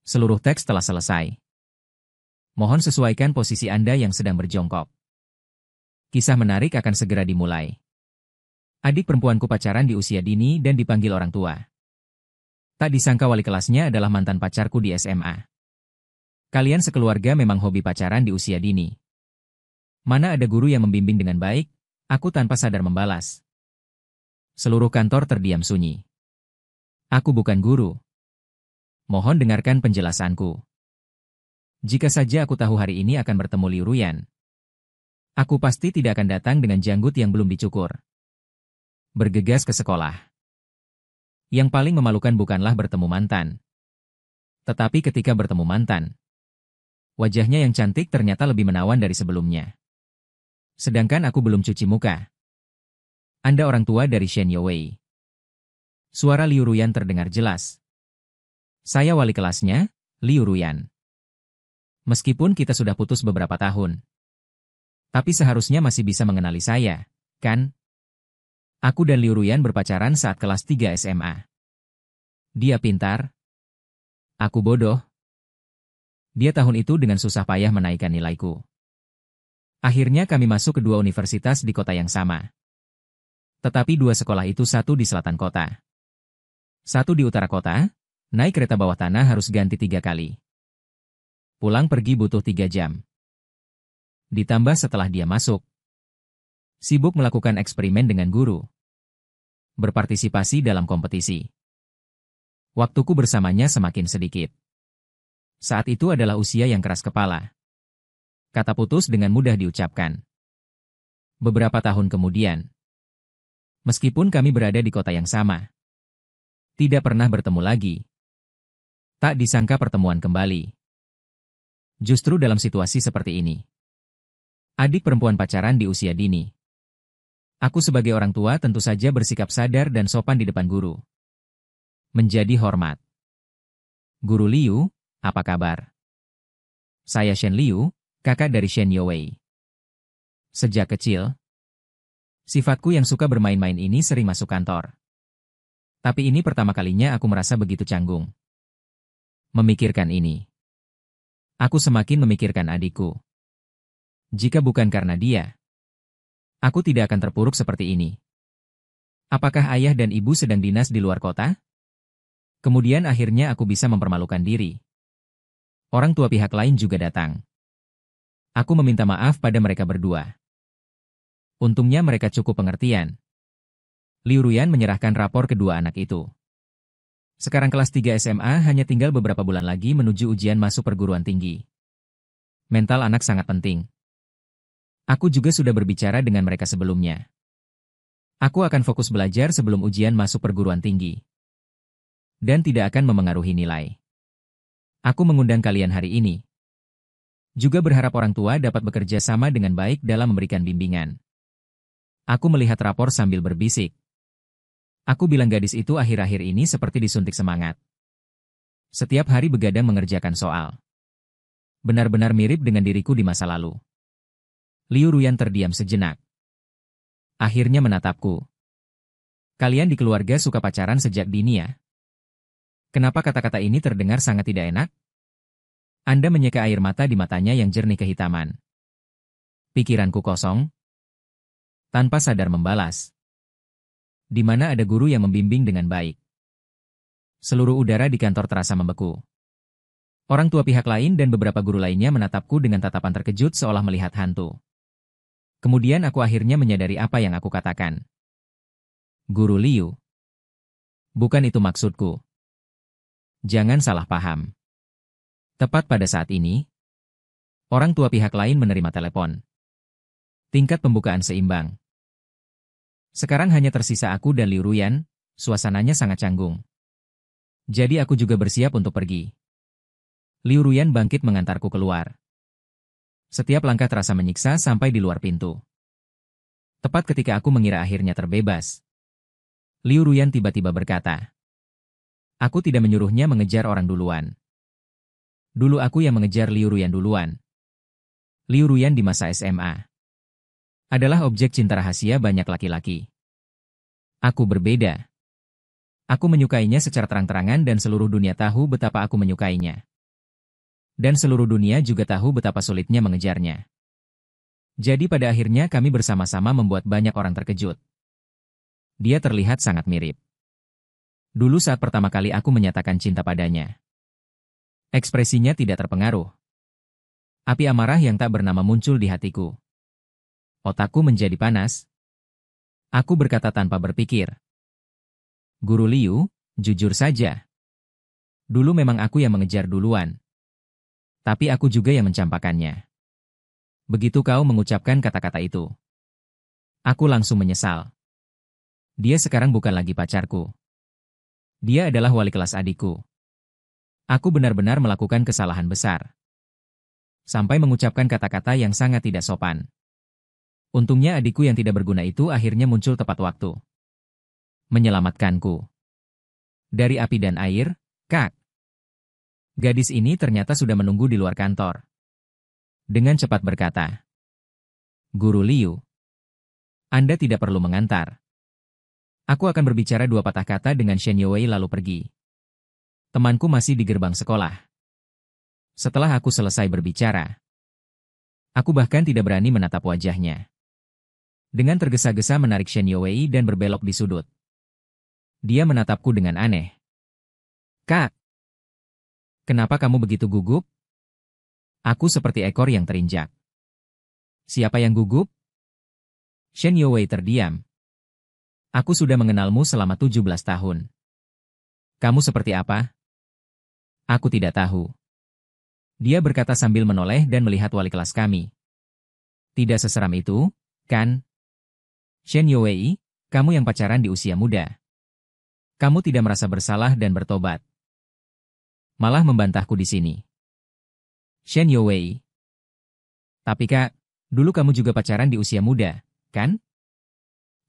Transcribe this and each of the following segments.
Seluruh teks telah selesai. Mohon sesuaikan posisi Anda yang sedang berjongkok. Kisah menarik akan segera dimulai. Adik perempuanku pacaran di usia dini dan dipanggil orang tua. Tak disangka wali kelasnya adalah mantan pacarku di SMA. Kalian sekeluarga memang hobi pacaran di usia dini. Mana ada guru yang membimbing dengan baik, aku tanpa sadar membalas. Seluruh kantor terdiam sunyi. Aku bukan guru. Mohon dengarkan penjelasanku. Jika saja aku tahu hari ini akan bertemu Liu Ruyan, aku pasti tidak akan datang dengan janggut yang belum dicukur. Bergegas ke sekolah. Yang paling memalukan bukanlah bertemu mantan. Tetapi ketika bertemu mantan, wajahnya yang cantik ternyata lebih menawan dari sebelumnya. Sedangkan aku belum cuci muka. Anda orang tua dari Shen Youwei. Suara Liu Ruyan terdengar jelas. Saya wali kelasnya, Liu Ruyan. Meskipun kita sudah putus beberapa tahun, tapi seharusnya masih bisa mengenali saya, kan? Aku dan Liu Ruyan berpacaran saat kelas 3 SMA. Dia pintar. Aku bodoh. Dia tahun itu dengan susah payah menaikkan nilaiku. Akhirnya kami masuk kedua universitas di kota yang sama. Tetapi dua sekolah itu satu di selatan kota. Satu di utara kota, naik kereta bawah tanah harus ganti 3 kali. Pulang pergi butuh 3 jam. Ditambah setelah dia masuk, sibuk melakukan eksperimen dengan guru. Berpartisipasi dalam kompetisi. Waktuku bersamanya semakin sedikit. Saat itu adalah usia yang keras kepala. Kata putus dengan mudah diucapkan. Beberapa tahun kemudian, meskipun kami berada di kota yang sama, tidak pernah bertemu lagi. Tak disangka pertemuan kembali. Justru dalam situasi seperti ini. Adik perempuan pacaran di usia dini. Aku sebagai orang tua tentu saja bersikap sadar dan sopan di depan guru. Menjadi hormat. Guru Liu, apa kabar? Saya Shen Liu, kakak dari Shen Youwei. Sejak kecil, sifatku yang suka bermain-main ini sering masuk kantor. Tapi ini pertama kalinya aku merasa begitu canggung. Memikirkan ini. Aku semakin memikirkan adikku. Jika bukan karena dia, aku tidak akan terpuruk seperti ini. Apakah ayah dan ibu sedang dinas di luar kota? Kemudian akhirnya aku bisa mempermalukan diri. Orang tua pihak lain juga datang. Aku meminta maaf pada mereka berdua. Untungnya mereka cukup pengertian. Liu Ruyan menyerahkan rapor kedua anak itu. Sekarang kelas 3 SMA hanya tinggal beberapa bulan lagi menuju ujian masuk perguruan tinggi. Mental anak sangat penting. Aku juga sudah berbicara dengan mereka sebelumnya. Aku akan fokus belajar sebelum ujian masuk perguruan tinggi. Dan tidak akan memengaruhi nilai. Aku mengundang kalian hari ini. Juga berharap orang tua dapat bekerja sama dengan baik dalam memberikan bimbingan. Aku melihat rapor sambil berbisik. Aku bilang gadis itu akhir-akhir ini seperti disuntik semangat. Setiap hari begadang mengerjakan soal. Benar-benar mirip dengan diriku di masa lalu. Liu Ruyan terdiam sejenak. Akhirnya menatapku. Kalian di keluarga suka pacaran sejak dini ya? Kenapa kata-kata ini terdengar sangat tidak enak? Anda menyeka air mata di matanya yang jernih kehitaman. Pikiranku kosong. Tanpa sadar membalas. Di mana ada guru yang membimbing dengan baik. Seluruh udara di kantor terasa membeku. Orang tua pihak lain dan beberapa guru lainnya menatapku dengan tatapan terkejut seolah melihat hantu. Kemudian aku akhirnya menyadari apa yang aku katakan. Guru Liu. Bukan itu maksudku. Jangan salah paham. Tepat pada saat ini, orang tua pihak lain menerima telepon. Tingkat pembukaan seimbang. Sekarang hanya tersisa aku dan Liu Ruyan, suasananya sangat canggung. Jadi aku juga bersiap untuk pergi. Liu Ruyan bangkit mengantarku keluar. Setiap langkah terasa menyiksa sampai di luar pintu. Tepat ketika aku mengira akhirnya terbebas, Liu Ruyan tiba-tiba berkata, aku tidak menyuruhnya mengejar orang duluan. Dulu aku yang mengejar Liu Ruyan duluan. Liu Ruyan di masa SMA adalah objek cinta rahasia banyak laki-laki. Aku berbeda. Aku menyukainya secara terang-terangan dan seluruh dunia tahu betapa aku menyukainya. Dan seluruh dunia juga tahu betapa sulitnya mengejarnya. Jadi pada akhirnya kami bersama-sama membuat banyak orang terkejut. Dia terlihat sangat mirip. Dulu saat pertama kali aku menyatakan cinta padanya. Ekspresinya tidak terpengaruh. Api amarah yang tak bernama muncul di hatiku. Otakku menjadi panas. Aku berkata tanpa berpikir. Guru Liu, jujur saja. Dulu memang aku yang mengejar duluan. Tapi aku juga yang mencampakkannya. Begitu kau mengucapkan kata-kata itu, aku langsung menyesal. Dia sekarang bukan lagi pacarku. Dia adalah wali kelas adikku. Aku benar-benar melakukan kesalahan besar. Sampai mengucapkan kata-kata yang sangat tidak sopan. Untungnya adikku yang tidak berguna itu akhirnya muncul tepat waktu. Menyelamatkanku. Dari api dan air, Kak. Gadis ini ternyata sudah menunggu di luar kantor. Dengan cepat berkata, Guru Liu, Anda tidak perlu mengantar. Aku akan berbicara 2 patah kata dengan Shen Youwei lalu pergi. Temanku masih di gerbang sekolah. Setelah aku selesai berbicara, aku bahkan tidak berani menatap wajahnya. Dengan tergesa-gesa menarik Shen Youwei dan berbelok di sudut. Dia menatapku dengan aneh. Kak, kenapa kamu begitu gugup? Aku seperti ekor yang terinjak. Siapa yang gugup? Shen Youwei terdiam. Aku sudah mengenalmu selama 17 tahun. Kamu seperti apa? Aku tidak tahu. Dia berkata sambil menoleh dan melihat wali kelas kami. Tidak seseram itu, kan? Shen Youwei, kamu yang pacaran di usia muda. Kamu tidak merasa bersalah dan bertobat. Malah membantahku di sini. Shen Youwei. Tapi Kak, dulu kamu juga pacaran di usia muda, kan?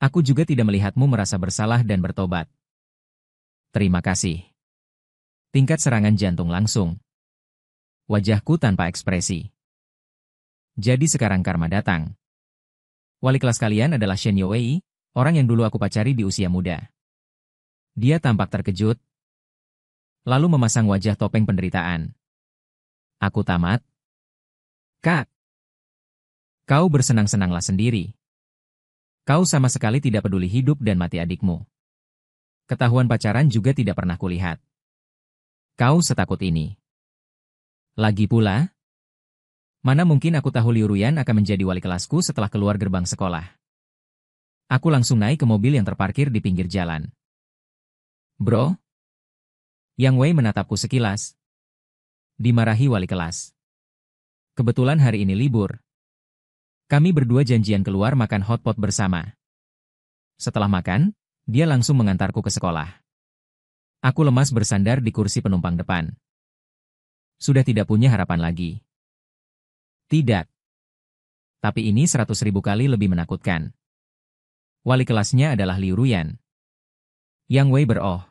Aku juga tidak melihatmu merasa bersalah dan bertobat. Terima kasih. Tingkat serangan jantung langsung. Wajahku tanpa ekspresi. Jadi sekarang karma datang. Wali kelas kalian adalah Shen Youwei, orang yang dulu aku pacari di usia muda. Dia tampak terkejut, lalu memasang wajah topeng penderitaan. Aku tamat. Kak, kau bersenang-senanglah sendiri. Kau sama sekali tidak peduli hidup dan mati adikmu. Ketahuan pacaran juga tidak pernah kulihat. Kau setakut ini. Lagi pula, mana mungkin aku tahu Liu Ruyan akan menjadi wali kelasku setelah keluar gerbang sekolah. Aku langsung naik ke mobil yang terparkir di pinggir jalan. Bro? Yang Wei menatapku sekilas. Dimarahi wali kelas. Kebetulan hari ini libur. Kami berdua janjian keluar makan hotpot bersama. Setelah makan, dia langsung mengantarku ke sekolah. Aku lemas bersandar di kursi penumpang depan. Sudah tidak punya harapan lagi. Tidak. Tapi ini 100.000 kali lebih menakutkan. Wali kelasnya adalah Liu Ruyan. Yang Wei beroh.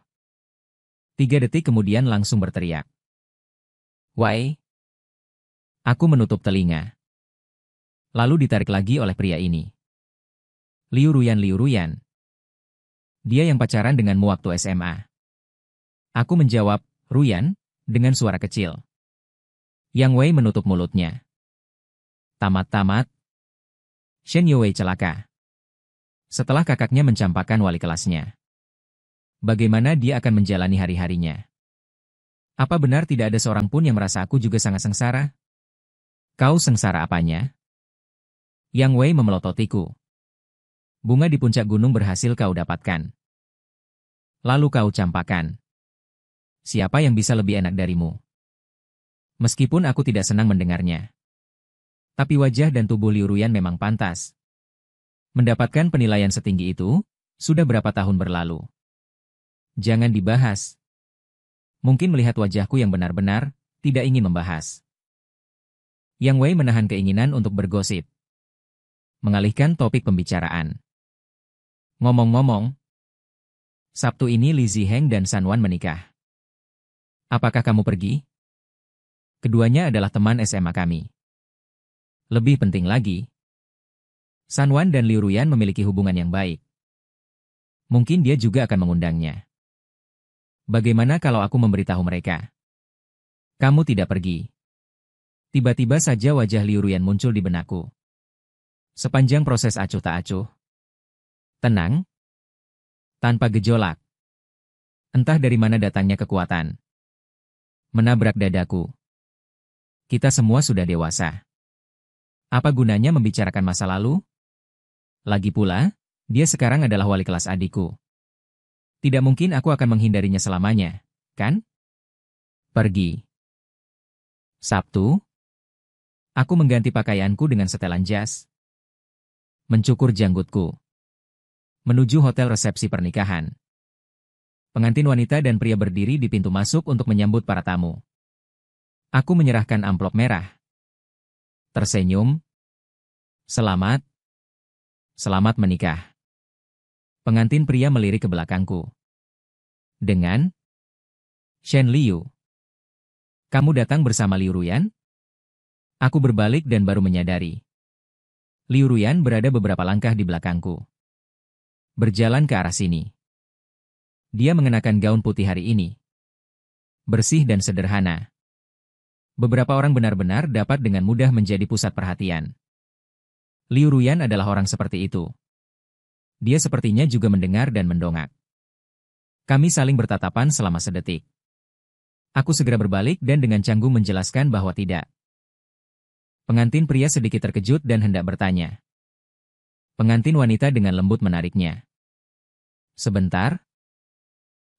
3 detik kemudian langsung berteriak. Wei. Aku menutup telinga. Lalu ditarik lagi oleh pria ini. Liu Ruyan, Liu Ruyan. Dia yang pacaran denganmu waktu SMA. Aku menjawab, Ruyan, dengan suara kecil. Yang Wei menutup mulutnya. Tamat-tamat. Shen Youwei celaka. Setelah kakaknya mencampakkan wali kelasnya. Bagaimana dia akan menjalani hari-harinya? Apa benar tidak ada seorang pun yang merasa aku juga sangat sengsara? Kau sengsara apanya? Yang Wei memelototiku. Bunga di puncak gunung berhasil kau dapatkan. Lalu kau campakkan. Siapa yang bisa lebih enak darimu? Meskipun aku tidak senang mendengarnya. Tapi wajah dan tubuh Liu Ruyan memang pantas. Mendapatkan penilaian setinggi itu, sudah berapa tahun berlalu. Jangan dibahas. Mungkin melihat wajahku yang benar-benar, tidak ingin membahas. Yang Wei menahan keinginan untuk bergosip. Mengalihkan topik pembicaraan. Ngomong-ngomong, Sabtu ini Li Ziheng dan San Wan menikah. Apakah kamu pergi? Keduanya adalah teman SMA kami. Lebih penting lagi, San Wan dan Liu Ruyan memiliki hubungan yang baik. Mungkin dia juga akan mengundangnya. Bagaimana kalau aku memberitahu mereka? Kamu tidak pergi. Tiba-tiba saja wajah Liu Ruyan muncul di benakku. Sepanjang proses acuh tak acuh. Tenang. Tanpa gejolak. Entah dari mana datangnya kekuatan. Menabrak dadaku. Kita semua sudah dewasa. Apa gunanya membicarakan masa lalu? Lagi pula, dia sekarang adalah wali kelas adikku. Tidak mungkin aku akan menghindarinya selamanya, kan? Pergi. Sabtu. Aku mengganti pakaianku dengan setelan jas. Mencukur janggutku. Menuju hotel resepsi pernikahan. Pengantin wanita dan pria berdiri di pintu masuk untuk menyambut para tamu. Aku menyerahkan amplop merah. Tersenyum. Selamat. Selamat menikah. Pengantin pria melirik ke belakangku. Dengan Shen Liu. Kamu datang bersama Liu Ruyan? Aku berbalik dan baru menyadari. Liu Ruyan berada beberapa langkah di belakangku. Berjalan ke arah sini. Dia mengenakan gaun putih hari ini. Bersih dan sederhana. Beberapa orang benar-benar dapat dengan mudah menjadi pusat perhatian. Liu Ruyan adalah orang seperti itu. Dia sepertinya juga mendengar dan mendongak. Kami saling bertatapan selama sedetik. Aku segera berbalik dan dengan canggung menjelaskan bahwa tidak. Pengantin pria sedikit terkejut dan hendak bertanya. Pengantin wanita dengan lembut menariknya. Sebentar.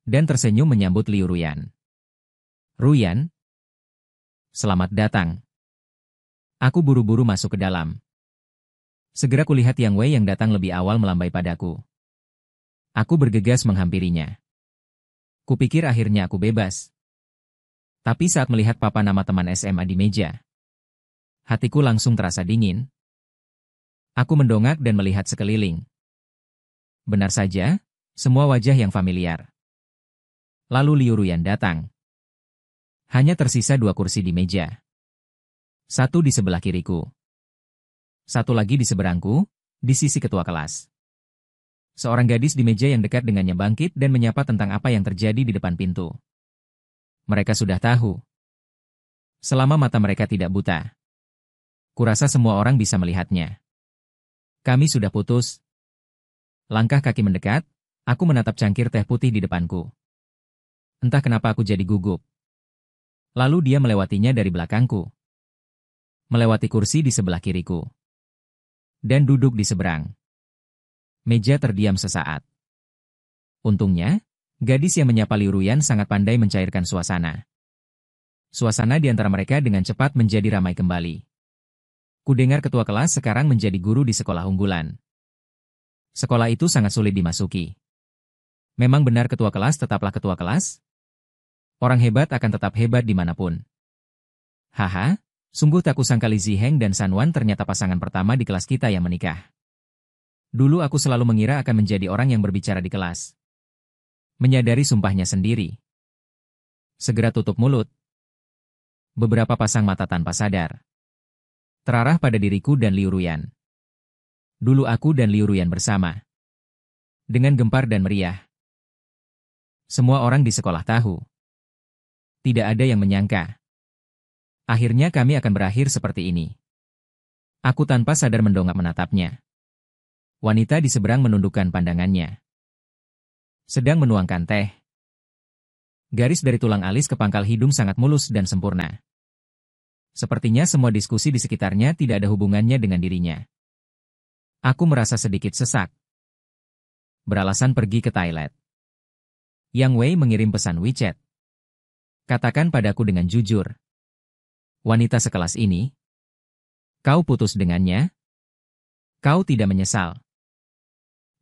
Dan tersenyum menyambut Liu Ruyan. Ruyan. Selamat datang. Aku buru-buru masuk ke dalam. Segera kulihat Yang Wei yang datang lebih awal melambai padaku. Aku bergegas menghampirinya. Kupikir akhirnya aku bebas. Tapi saat melihat papan nama teman SMA di meja, hatiku langsung terasa dingin. Aku mendongak dan melihat sekeliling. Benar saja, semua wajah yang familiar. Lalu Liu Ruyan datang. Hanya tersisa 2 kursi di meja. Satu di sebelah kiriku. Satu lagi di seberangku, di sisi ketua kelas. Seorang gadis di meja yang dekat dengannya bangkit dan menyapa tentang apa yang terjadi di depan pintu. Mereka sudah tahu. Selama mata mereka tidak buta. Kurasa semua orang bisa melihatnya. Kami sudah putus. Langkah kaki mendekat, aku menatap cangkir teh putih di depanku. Entah kenapa aku jadi gugup. Lalu dia melewatinya dari belakangku. Melewati kursi di sebelah kiriku. Dan duduk di seberang. Meja terdiam sesaat. Untungnya, gadis yang menyapa Liu Ruyan sangat pandai mencairkan suasana. Suasana di antara mereka dengan cepat menjadi ramai kembali. Kudengar ketua kelas sekarang menjadi guru di sekolah unggulan. Sekolah itu sangat sulit dimasuki. Memang benar ketua kelas tetaplah ketua kelas? Orang hebat akan tetap hebat dimanapun. Haha, sungguh tak kusangka Li Ziheng dan San Wan ternyata pasangan pertama di kelas kita yang menikah. Dulu aku selalu mengira akan menjadi orang yang berbicara di kelas. Menyadari sumpahnya sendiri. Segera tutup mulut. Beberapa pasang mata tanpa sadar terarah pada diriku dan Liu Ruyan. Dulu aku dan Liu Ruyan bersama. Dengan gempar dan meriah. Semua orang di sekolah tahu. Tidak ada yang menyangka. Akhirnya kami akan berakhir seperti ini. Aku tanpa sadar mendongak menatapnya. Wanita di seberang menundukkan pandangannya. Sedang menuangkan teh. Garis dari tulang alis ke pangkal hidung sangat mulus dan sempurna. Sepertinya semua diskusi di sekitarnya tidak ada hubungannya dengan dirinya. Aku merasa sedikit sesak. Beralasan pergi ke toilet. Yang Wei mengirim pesan WeChat. Katakan padaku dengan jujur. Wanita sekelas ini. Kau putus dengannya? Kau tidak menyesal?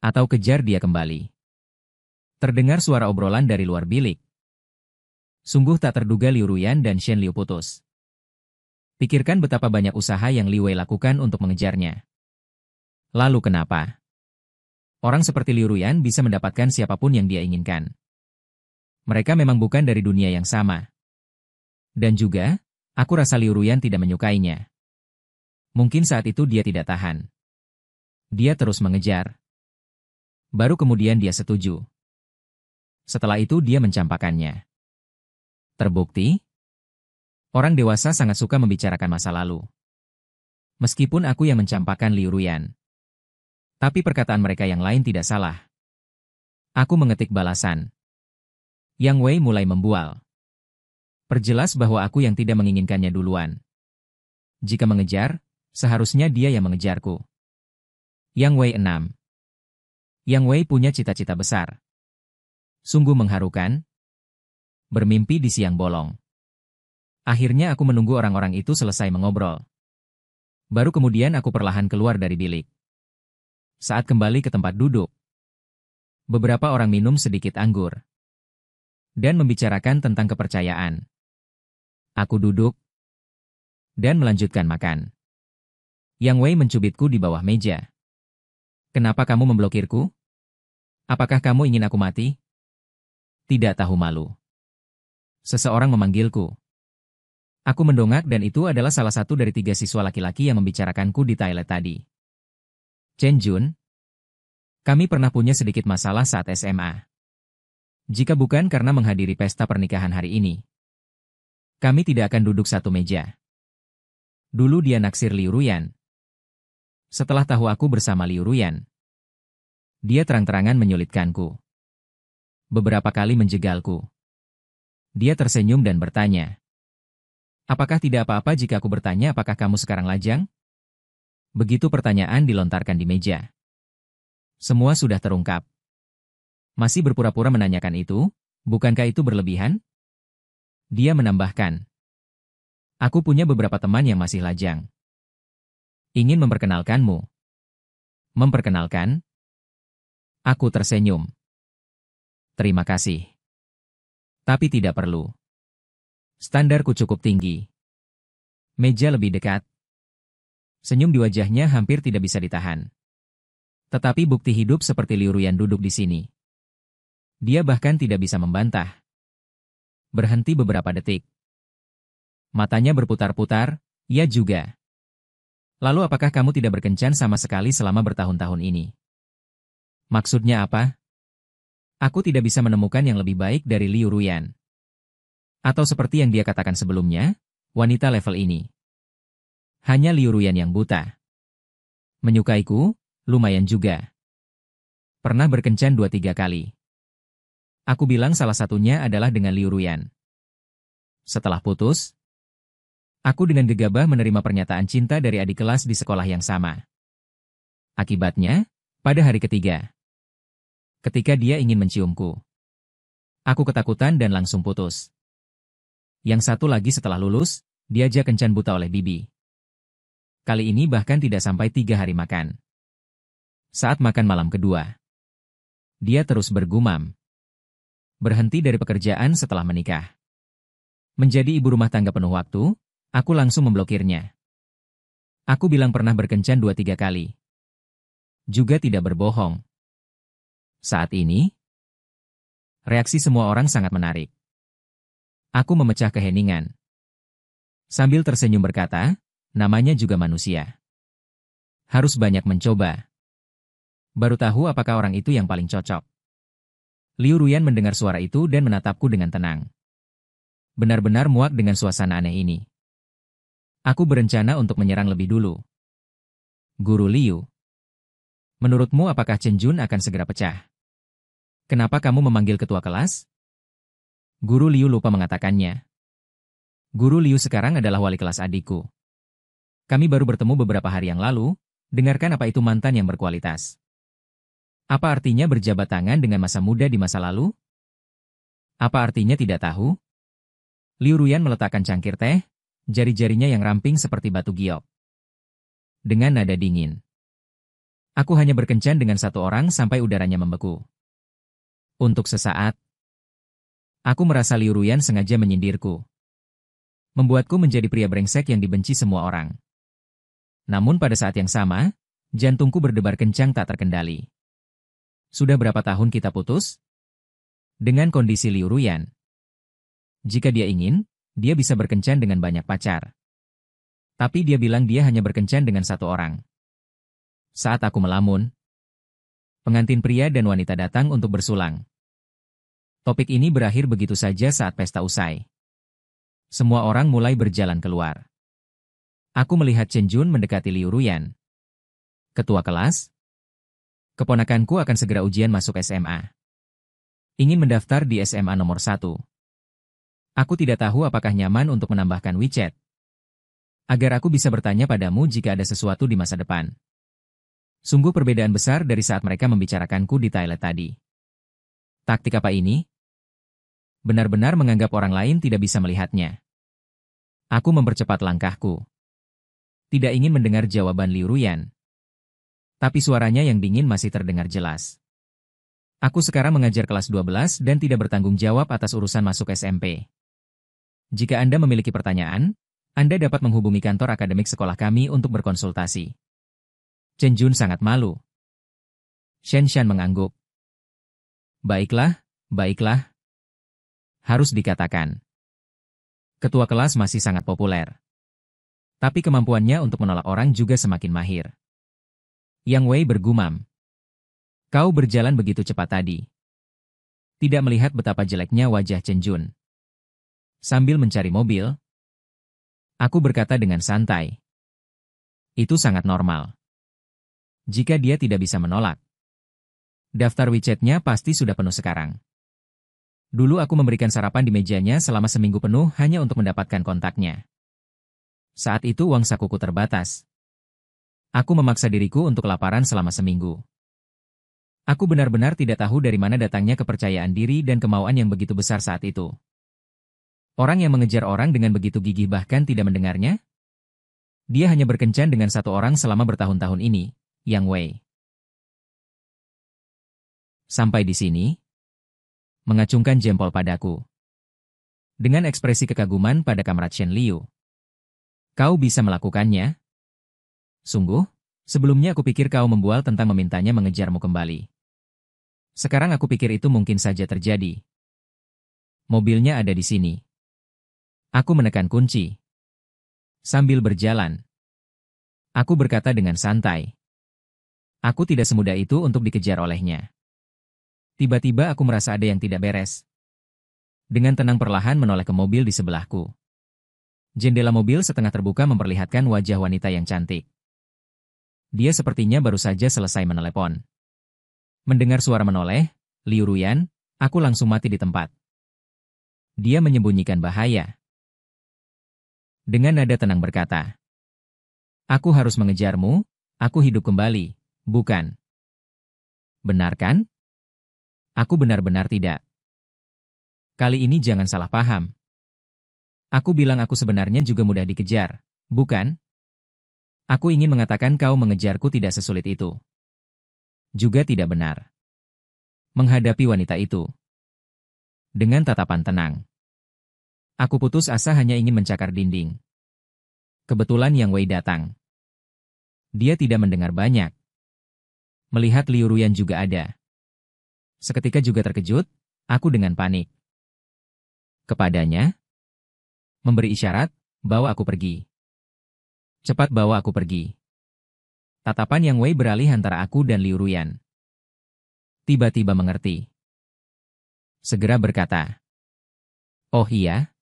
Atau kejar dia kembali? Terdengar suara obrolan dari luar bilik. Sungguh tak terduga Liu Ruyan dan Shen Liu putus. Pikirkan betapa banyak usaha yang Li Wei lakukan untuk mengejarnya. Lalu kenapa? Orang seperti Liu Ruyan bisa mendapatkan siapapun yang dia inginkan. Mereka memang bukan dari dunia yang sama. Dan juga, aku rasa Liu Ruyan tidak menyukainya. Mungkin saat itu dia tidak tahan. Dia terus mengejar. Baru kemudian dia setuju. Setelah itu dia mencampakannya. Terbukti? Orang dewasa sangat suka membicarakan masa lalu. Meskipun aku yang mencampakkan Liu Ruyan. Tapi perkataan mereka yang lain tidak salah. Aku mengetik balasan. Yang Wei mulai membual. Perjelas bahwa aku yang tidak menginginkannya duluan. Jika mengejar, seharusnya dia yang mengejarku. Yang Wei 6. Yang Wei punya cita-cita besar. Sungguh mengharukan. Bermimpi di siang bolong. Akhirnya aku menunggu orang-orang itu selesai mengobrol. Baru kemudian aku perlahan keluar dari bilik. Saat kembali ke tempat duduk, beberapa orang minum sedikit anggur dan membicarakan tentang kepercayaan. Aku duduk dan melanjutkan makan. Yang Wei mencubitku di bawah meja. Kenapa kamu memblokirku? Apakah kamu ingin aku mati? Tidak tahu malu. Seseorang memanggilku. Aku mendongak dan itu adalah salah satu dari 3 siswa laki-laki yang membicarakanku di toilet tadi. Chen Jun, kami pernah punya sedikit masalah saat SMA. Jika bukan karena menghadiri pesta pernikahan hari ini, kami tidak akan duduk satu meja. Dulu dia naksir Liu Ruyan. Setelah tahu aku bersama Liu Ruyan, dia terang-terangan menyulitkanku. Beberapa kali menjegalku. Dia tersenyum dan bertanya, apakah tidak apa-apa jika aku bertanya apakah kamu sekarang lajang? Begitu pertanyaan dilontarkan di meja. Semua sudah terungkap. Masih berpura-pura menanyakan itu, bukankah itu berlebihan? Dia menambahkan, aku punya beberapa teman yang masih lajang. Ingin memperkenalkanmu. Memperkenalkan? Aku tersenyum. Terima kasih. Tapi tidak perlu. Standarku cukup tinggi. Meja lebih dekat. Senyum di wajahnya hampir tidak bisa ditahan. Tetapi bukti hidup seperti Liu Ruyan duduk di sini. Dia bahkan tidak bisa membantah. Berhenti beberapa detik. Matanya berputar-putar, ya juga. Lalu apakah kamu tidak berkencan sama sekali selama bertahun-tahun ini? Maksudnya apa? Aku tidak bisa menemukan yang lebih baik dari Liu Ruyan. Atau seperti yang dia katakan sebelumnya, wanita level ini. Hanya Liu Ruyan yang buta. Menyukaiku, lumayan juga. Pernah berkencan 2-3 kali. Aku bilang salah satunya adalah dengan Liu Ruyan. Setelah putus, aku dengan gegabah menerima pernyataan cinta dari adik kelas di sekolah yang sama. Akibatnya, pada hari ketiga, ketika dia ingin menciumku, aku ketakutan dan langsung putus. Yang satu lagi setelah lulus, diajak kencan buta oleh bibi. Kali ini bahkan tidak sampai 3 hari makan. Saat makan malam kedua, dia terus bergumam. Berhenti dari pekerjaan setelah menikah. Menjadi ibu rumah tangga penuh waktu, aku langsung memblokirnya. Aku bilang pernah berkencan 2-3 kali. Juga tidak berbohong. Saat ini, reaksi semua orang sangat menarik. Aku memecah keheningan. Sambil tersenyum berkata, namanya juga manusia. Harus banyak mencoba. Baru tahu apakah orang itu yang paling cocok. Liu Ruyan mendengar suara itu dan menatapku dengan tenang. Benar-benar muak dengan suasana aneh ini. Aku berencana untuk menyerang lebih dulu. Guru Liu. Menurutmu apakah Chen Jun akan segera pecah? Kenapa kamu memanggil ketua kelas? Guru Liu lupa mengatakannya. Guru Liu sekarang adalah wali kelas adikku. Kami baru bertemu beberapa hari yang lalu, dengarkan apa itu mantan yang berkualitas. Apa artinya berjabat tangan dengan masa muda di masa lalu? Apa artinya tidak tahu? Liu Ruyan meletakkan cangkir teh, jari-jarinya yang ramping seperti batu giok. Dengan nada dingin. Aku hanya berkencan dengan satu orang sampai udaranya membeku. Untuk sesaat, aku merasa Liu Ruyan sengaja menyindirku. Membuatku menjadi pria brengsek yang dibenci semua orang. Namun pada saat yang sama, jantungku berdebar kencang tak terkendali. Sudah berapa tahun kita putus? Dengan kondisi Liu Ruyan. Jika dia ingin, dia bisa berkencan dengan banyak pacar. Tapi dia bilang dia hanya berkencan dengan satu orang. Saat aku melamun, pengantin pria dan wanita datang untuk bersulang. Topik ini berakhir begitu saja saat pesta usai. Semua orang mulai berjalan keluar. Aku melihat Chen Jun mendekati Liu Ruyan. Ketua kelas? Keponakanku akan segera ujian masuk SMA. Ingin mendaftar di SMA nomor 1. Aku tidak tahu apakah nyaman untuk menambahkan WeChat. Agar aku bisa bertanya padamu jika ada sesuatu di masa depan. Sungguh perbedaan besar dari saat mereka membicarakanku di toilet tadi. Taktik apa ini? Benar-benar menganggap orang lain tidak bisa melihatnya. Aku mempercepat langkahku. Tidak ingin mendengar jawaban Liu Ruyan. Tapi suaranya yang dingin masih terdengar jelas. Aku sekarang mengajar kelas 12 dan tidak bertanggung jawab atas urusan masuk SMP. Jika Anda memiliki pertanyaan, Anda dapat menghubungi kantor akademik sekolah kami untuk berkonsultasi. Chen Jun sangat malu. Shen Shan mengangguk. Baiklah, baiklah. Harus dikatakan. Ketua kelas masih sangat populer. Tapi kemampuannya untuk menolak orang juga semakin mahir. Yang Wei bergumam. Kau berjalan begitu cepat tadi. Tidak melihat betapa jeleknya wajah Chen Jun. Sambil mencari mobil, aku berkata dengan santai. Itu sangat normal. Jika dia tidak bisa menolak. Daftar WeChat-nya pasti sudah penuh sekarang. Dulu aku memberikan sarapan di mejanya selama seminggu penuh hanya untuk mendapatkan kontaknya. Saat itu uang sakuku terbatas. Aku memaksa diriku untuk kelaparan selama seminggu. Aku benar-benar tidak tahu dari mana datangnya kepercayaan diri dan kemauan yang begitu besar saat itu. Orang yang mengejar orang dengan begitu gigih bahkan tidak mendengarnya? Dia hanya berkencan dengan satu orang selama bertahun-tahun ini, Yang Wei. Sampai di sini, mengacungkan jempol padaku. Dengan ekspresi kekaguman pada kamrat Shen Liu. Kau bisa melakukannya? Sungguh, sebelumnya aku pikir kau membual tentang memintanya mengejarmu kembali. Sekarang aku pikir itu mungkin saja terjadi. Mobilnya ada di sini. Aku menekan kunci. Sambil berjalan, aku berkata dengan santai. Aku tidak semudah itu untuk dikejar olehnya. Tiba-tiba aku merasa ada yang tidak beres. Dengan tenang perlahan menoleh ke mobil di sebelahku. Jendela mobil setengah terbuka memperlihatkan wajah wanita yang cantik. Dia sepertinya baru saja selesai menelepon. Mendengar suara menoleh, Liu Ruyan, aku langsung mati di tempat. Dia menyembunyikan bahaya. Dengan nada tenang berkata, aku harus mengejarmu, aku hidup kembali, bukan? Benar kan? Aku benar-benar tidak. Kali ini jangan salah paham. Aku bilang aku sebenarnya juga mudah dikejar, bukan? Aku ingin mengatakan kau mengejarku tidak sesulit itu. Juga tidak benar. Menghadapi wanita itu. Dengan tatapan tenang. Aku putus asa hanya ingin mencakar dinding. Kebetulan Yang Wei datang. Dia tidak mendengar banyak. Melihat Liu Ruyan juga ada. Seketika juga terkejut, aku dengan panik. Kepadanya, memberi isyarat, bawa aku pergi. Cepat bawa aku pergi. Tatapan Yang Wei beralih antara aku dan Liu Ruyan. Tiba-tiba mengerti. Segera berkata, oh iya?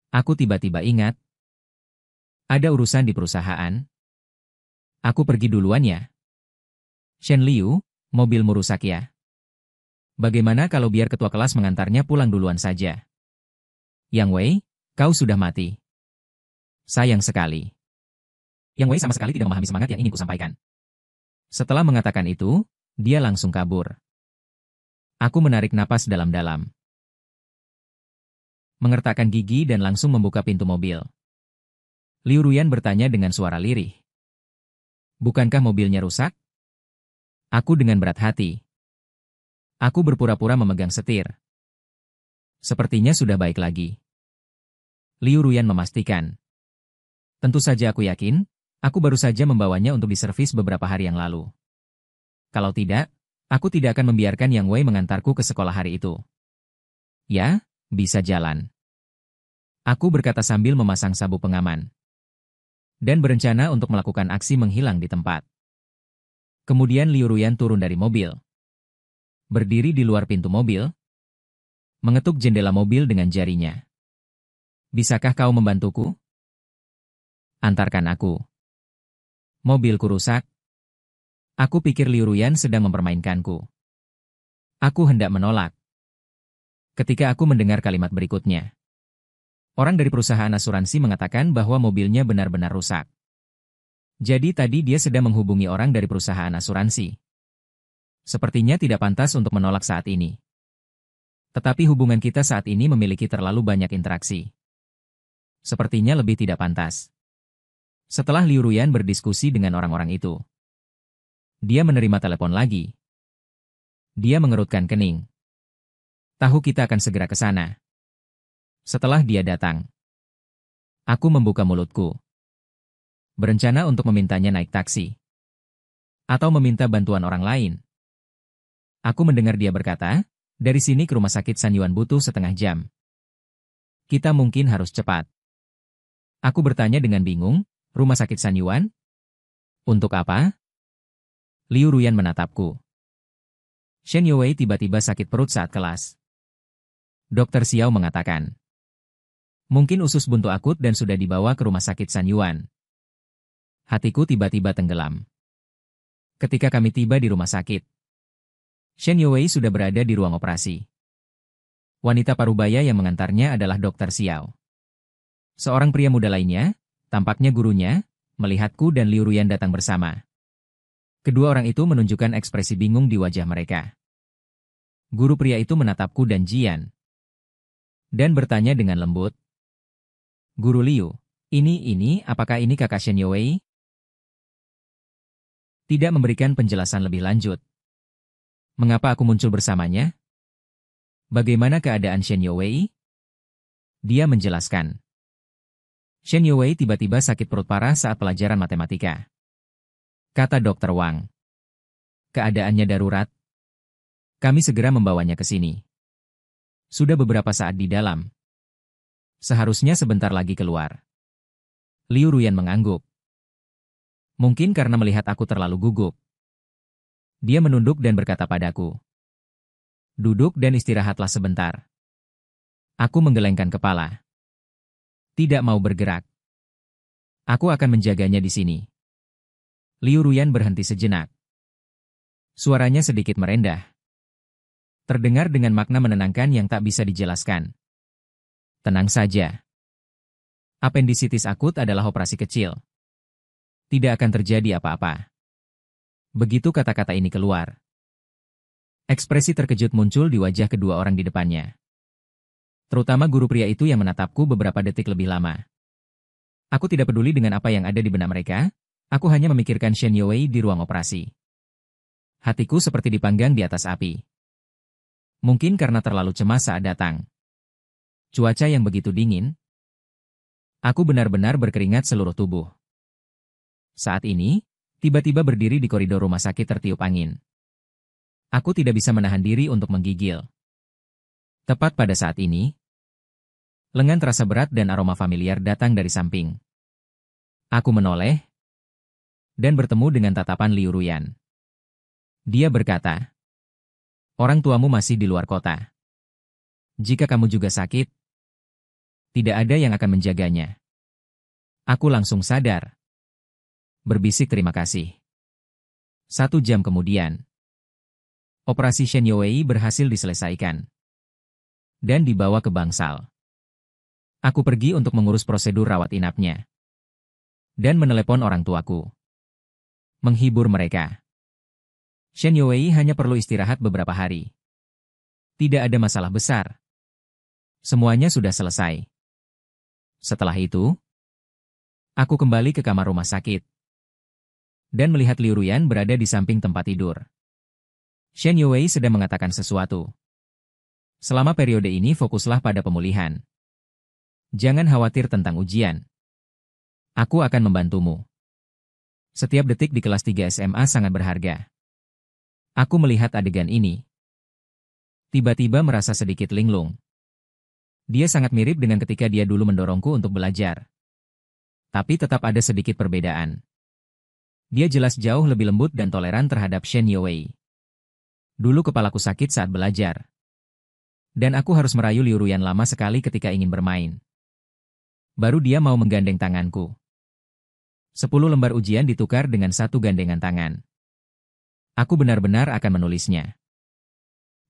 Aku tiba-tiba ingat. Ada urusan di perusahaan. Aku pergi duluan ya. Shen Liu, mobilmu rusak ya. Bagaimana kalau biar ketua kelas mengantarnya pulang duluan saja? Yang Wei, kau sudah mati. Sayang sekali. Yang Wei sama sekali tidak memahami semangat yang ingin kusampaikan. Setelah mengatakan itu, dia langsung kabur. Aku menarik napas dalam-dalam. Mengertakkan gigi dan langsung membuka pintu mobil. Liu Ruyan bertanya dengan suara lirih. Bukankah mobilnya rusak? Aku dengan berat hati. Aku berpura-pura memegang setir. Sepertinya sudah baik lagi. Liu Ruyan memastikan. Tentu saja aku yakin, aku baru saja membawanya untuk diservis beberapa hari yang lalu. Kalau tidak, aku tidak akan membiarkan Yang Wei mengantarku ke sekolah hari itu. Ya, bisa jalan. Aku berkata sambil memasang sabuk pengaman. Dan berencana untuk melakukan aksi menghilang di tempat. Kemudian Liu Ruyan turun dari mobil. Berdiri di luar pintu mobil. Mengetuk jendela mobil dengan jarinya. Bisakah kau membantuku? Antarkan aku. Mobilku rusak. Aku pikir Liu Ruyan sedang mempermainkanku. Aku hendak menolak. Ketika aku mendengar kalimat berikutnya. Orang dari perusahaan asuransi mengatakan bahwa mobilnya benar-benar rusak. Jadi tadi dia sedang menghubungi orang dari perusahaan asuransi. Sepertinya tidak pantas untuk menolak saat ini. Tetapi hubungan kita saat ini memiliki terlalu banyak interaksi. Sepertinya lebih tidak pantas. Setelah Liu Ruyan berdiskusi dengan orang-orang itu, dia menerima telepon lagi. Dia mengerutkan kening. Tahu kita akan segera ke sana. Setelah dia datang, aku membuka mulutku. Berencana untuk memintanya naik taksi. Atau meminta bantuan orang lain. Aku mendengar dia berkata, dari sini ke rumah sakit Sanyuan butuh setengah jam. Kita mungkin harus cepat. Aku bertanya dengan bingung, rumah sakit Sanyuan? Untuk apa? Liu Ruyan menatapku. Shen Youwei tiba-tiba sakit perut saat kelas. Dokter Xiao mengatakan. Mungkin usus buntu akut dan sudah dibawa ke rumah sakit Sanyuan. Hatiku tiba-tiba tenggelam. Ketika kami tiba di rumah sakit, Shen Youwei sudah berada di ruang operasi. Wanita parubaya yang mengantarnya adalah Dokter Xiao. Seorang pria muda lainnya, tampaknya gurunya, melihatku dan Liu Ruyan datang bersama. Kedua orang itu menunjukkan ekspresi bingung di wajah mereka. Guru pria itu menatapku dan Jian. Dan bertanya dengan lembut. Guru Liu, apakah ini kakak Shen Youwei? Tidak memberikan penjelasan lebih lanjut. Mengapa aku muncul bersamanya? Bagaimana keadaan Shen Youwei? Dia menjelaskan. Shen Youwei tiba-tiba sakit perut parah saat pelajaran matematika. Kata Dr. Wang. Keadaannya darurat. Kami segera membawanya ke sini. Sudah beberapa saat di dalam. Seharusnya sebentar lagi keluar. Liu Ruyan mengangguk. Mungkin karena melihat aku terlalu gugup. Dia menunduk dan berkata padaku. Duduk dan istirahatlah sebentar. Aku menggelengkan kepala. Tidak mau bergerak. Aku akan menjaganya di sini. Liu Ruyan berhenti sejenak. Suaranya sedikit merendah. Terdengar dengan makna menenangkan yang tak bisa dijelaskan. Tenang saja. Apendisitis akut adalah operasi kecil. Tidak akan terjadi apa-apa. Begitu kata-kata ini keluar. Ekspresi terkejut muncul di wajah kedua orang di depannya. Terutama guru pria itu yang menatapku beberapa detik lebih lama. Aku tidak peduli dengan apa yang ada di benak mereka, aku hanya memikirkan Shen Youwei di ruang operasi. Hatiku seperti dipanggang di atas api. Mungkin karena terlalu cemas saat datang. Cuaca yang begitu dingin. Aku benar-benar berkeringat seluruh tubuh. Saat ini, tiba-tiba berdiri di koridor rumah sakit tertiup angin. Aku tidak bisa menahan diri untuk menggigil. Tepat pada saat ini, lengan terasa berat dan aroma familiar datang dari samping. Aku menoleh dan bertemu dengan tatapan Liu Ruyan. Dia berkata, orang tuamu masih di luar kota. Jika kamu juga sakit, tidak ada yang akan menjaganya. Aku langsung sadar. Berbisik terima kasih. 1 jam kemudian, operasi Shen Youwei berhasil diselesaikan dan dibawa ke bangsal. Aku pergi untuk mengurus prosedur rawat inapnya dan menelepon orang tuaku. Menghibur mereka. Shen Youwei hanya perlu istirahat beberapa hari. Tidak ada masalah besar. Semuanya sudah selesai. Setelah itu, aku kembali ke kamar rumah sakit dan melihat Liu Ruyan berada di samping tempat tidur. Shen Youwei sedang mengatakan sesuatu. Selama periode ini fokuslah pada pemulihan. Jangan khawatir tentang ujian. Aku akan membantumu. Setiap detik di kelas 3 SMA sangat berharga. Aku melihat adegan ini. Tiba-tiba merasa sedikit linglung. Dia sangat mirip dengan ketika dia dulu mendorongku untuk belajar. Tapi tetap ada sedikit perbedaan. Dia jelas jauh lebih lembut dan toleran terhadap Shen Youwei. Dulu kepalaku sakit saat belajar. Dan aku harus merayu Liu Ruyan lama sekali ketika ingin bermain. Baru dia mau menggandeng tanganku. 10 lembar ujian ditukar dengan 1 gandengan tangan. Aku benar-benar akan menulisnya.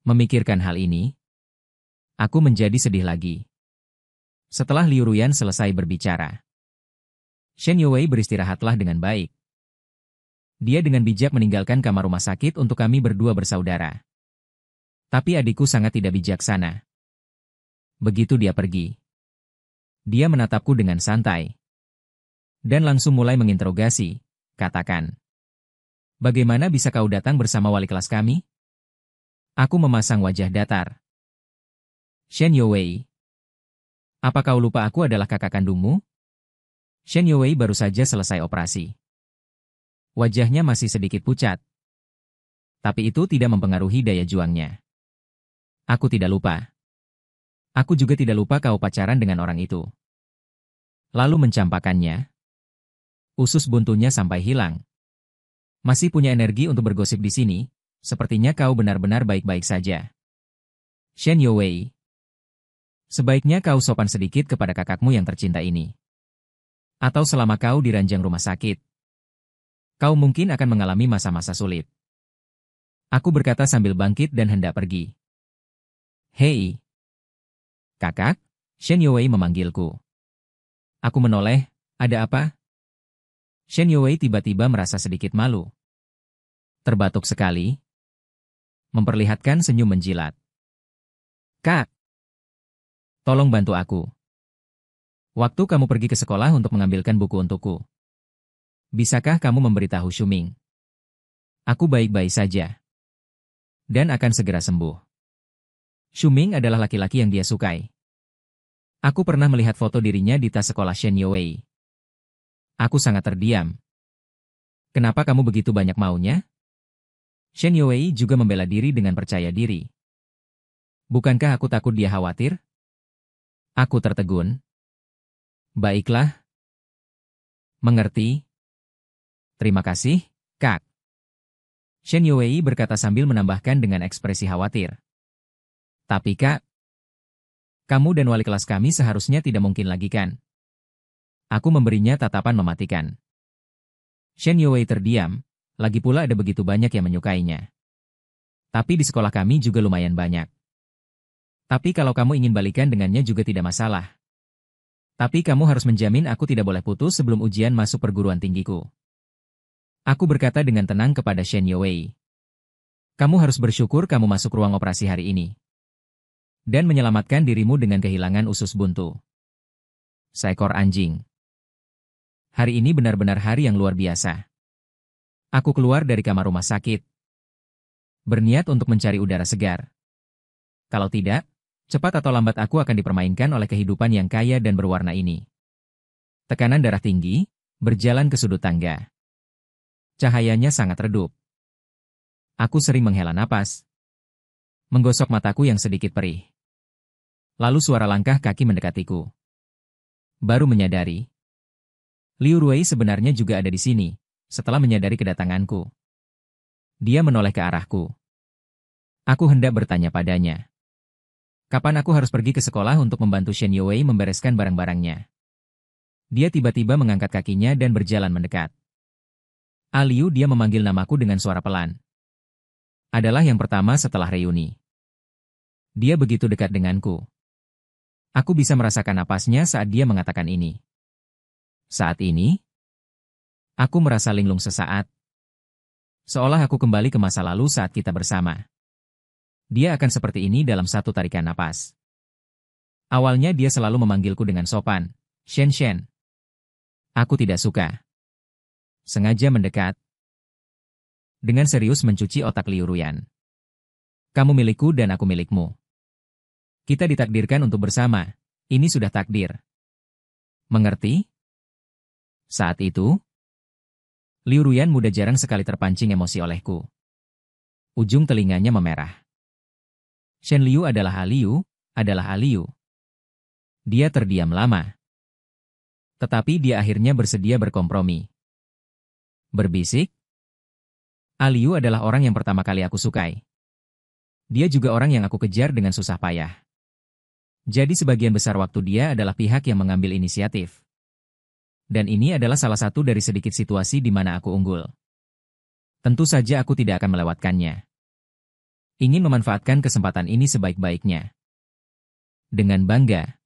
Memikirkan hal ini, aku menjadi sedih lagi. Setelah Liu Ruyan selesai berbicara, Shen Youwei beristirahatlah dengan baik. Dia dengan bijak meninggalkan kamar rumah sakit untuk kami berdua bersaudara. Tapi adikku sangat tidak bijaksana. Begitu dia pergi, dia menatapku dengan santai. Dan langsung mulai menginterogasi, katakan. Bagaimana bisa kau datang bersama wali kelas kami? Aku memasang wajah datar. Shen Youwei. Apa kau lupa aku adalah kakak kandungmu? Shen Youwei baru saja selesai operasi. Wajahnya masih sedikit pucat. Tapi itu tidak mempengaruhi daya juangnya. Aku tidak lupa. Aku juga tidak lupa kau pacaran dengan orang itu. Lalu mencampakkannya. Usus buntunya sampai hilang. Masih punya energi untuk bergosip di sini, sepertinya kau benar-benar baik-baik saja. Shen Youwei. Sebaiknya kau sopan sedikit kepada kakakmu yang tercinta ini. Atau selama kau di ranjang rumah sakit, kau mungkin akan mengalami masa-masa sulit. Aku berkata sambil bangkit dan hendak pergi. Hei! Kakak, Shen Youwei memanggilku. Aku menoleh, ada apa? Shen Youwei tiba-tiba merasa sedikit malu. Terbatuk sekali. Memperlihatkan senyum menjilat. Kak! Tolong bantu aku. Waktu kamu pergi ke sekolah untuk mengambilkan buku untukku. Bisakah kamu memberitahu Shuming? Aku baik-baik saja. Dan akan segera sembuh. Shuming adalah laki-laki yang dia sukai. Aku pernah melihat foto dirinya di tas sekolah Shen Youwei. Aku sangat terdiam. Kenapa kamu begitu banyak maunya? Shen Youwei juga membela diri dengan percaya diri. Bukankah aku takut dia khawatir? Aku tertegun. Baiklah. Mengerti. Terima kasih, Kak. Shen Youwei berkata sambil menambahkan dengan ekspresi khawatir. Tapi Kak, kamu dan wali kelas kami seharusnya tidak mungkin lagi kan? Aku memberinya tatapan mematikan. Shen Youwei terdiam, lagi pula ada begitu banyak yang menyukainya. Tapi di sekolah kami juga lumayan banyak. Tapi kalau kamu ingin balikan dengannya juga tidak masalah. Tapi kamu harus menjamin aku tidak boleh putus sebelum ujian masuk perguruan tinggiku. Aku berkata dengan tenang kepada Shen Youwei. Kamu harus bersyukur kamu masuk ruang operasi hari ini. Dan menyelamatkan dirimu dengan kehilangan usus buntu. Seekor anjing. Hari ini benar-benar hari yang luar biasa. Aku keluar dari kamar rumah sakit. Berniat untuk mencari udara segar. Kalau tidak, cepat atau lambat aku akan dipermainkan oleh kehidupan yang kaya dan berwarna ini. Tekanan darah tinggi, berjalan ke sudut tangga. Cahayanya sangat redup. Aku sering menghela napas. Menggosok mataku yang sedikit perih. Lalu suara langkah kaki mendekatiku. Baru menyadari. Liu Ruwei sebenarnya juga ada di sini, setelah menyadari kedatanganku. Dia menoleh ke arahku. Aku hendak bertanya padanya. Kapan aku harus pergi ke sekolah untuk membantu Shen Youwei membereskan barang-barangnya? Dia tiba-tiba mengangkat kakinya dan berjalan mendekat. Liu, dia memanggil namaku dengan suara pelan. Adalah yang pertama setelah reuni. Dia begitu dekat denganku. Aku bisa merasakan napasnya saat dia mengatakan ini. Saat ini, aku merasa linglung sesaat. Seolah aku kembali ke masa lalu saat kita bersama. Dia akan seperti ini dalam satu tarikan napas. Awalnya dia selalu memanggilku dengan sopan, Shen Shen. Aku tidak suka. Sengaja mendekat. Dengan serius mencuci otak Liu Ruyan. Kamu milikku dan aku milikmu. Kita ditakdirkan untuk bersama, ini sudah takdir. Mengerti? Saat itu, Liu Ruyan muda jarang sekali terpancing emosi olehku. Ujung telinganya memerah. Shen Liu adalah Liu, adalah Liu. Dia terdiam lama. Tetapi dia akhirnya bersedia berkompromi. Berbisik, Liu adalah orang yang pertama kali aku sukai. Dia juga orang yang aku kejar dengan susah payah. Jadi sebagian besar waktu dia adalah pihak yang mengambil inisiatif. Dan ini adalah salah satu dari sedikit situasi di mana aku unggul. Tentu saja aku tidak akan melewatkannya. Ingin memanfaatkan kesempatan ini sebaik-baiknya. Dengan bangga.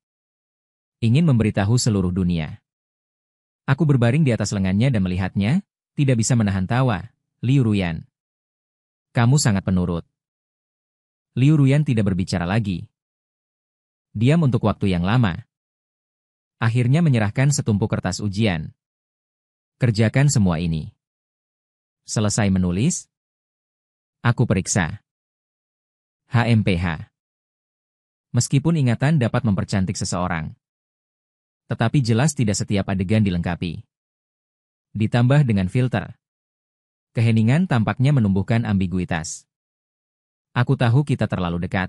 Ingin memberitahu seluruh dunia. Aku berbaring di atas lengannya dan melihatnya, tidak bisa menahan tawa. Liu Ruyan. Kamu sangat penurut. Liu Ruyan tidak berbicara lagi. Diam untuk waktu yang lama. Akhirnya menyerahkan setumpuk kertas ujian. Kerjakan semua ini. Selesai menulis, aku periksa. HMPH. Meskipun ingatan dapat mempercantik seseorang. Tetapi jelas tidak setiap adegan dilengkapi. Ditambah dengan filter. Keheningan tampaknya menumbuhkan ambiguitas. Aku tahu kita terlalu dekat.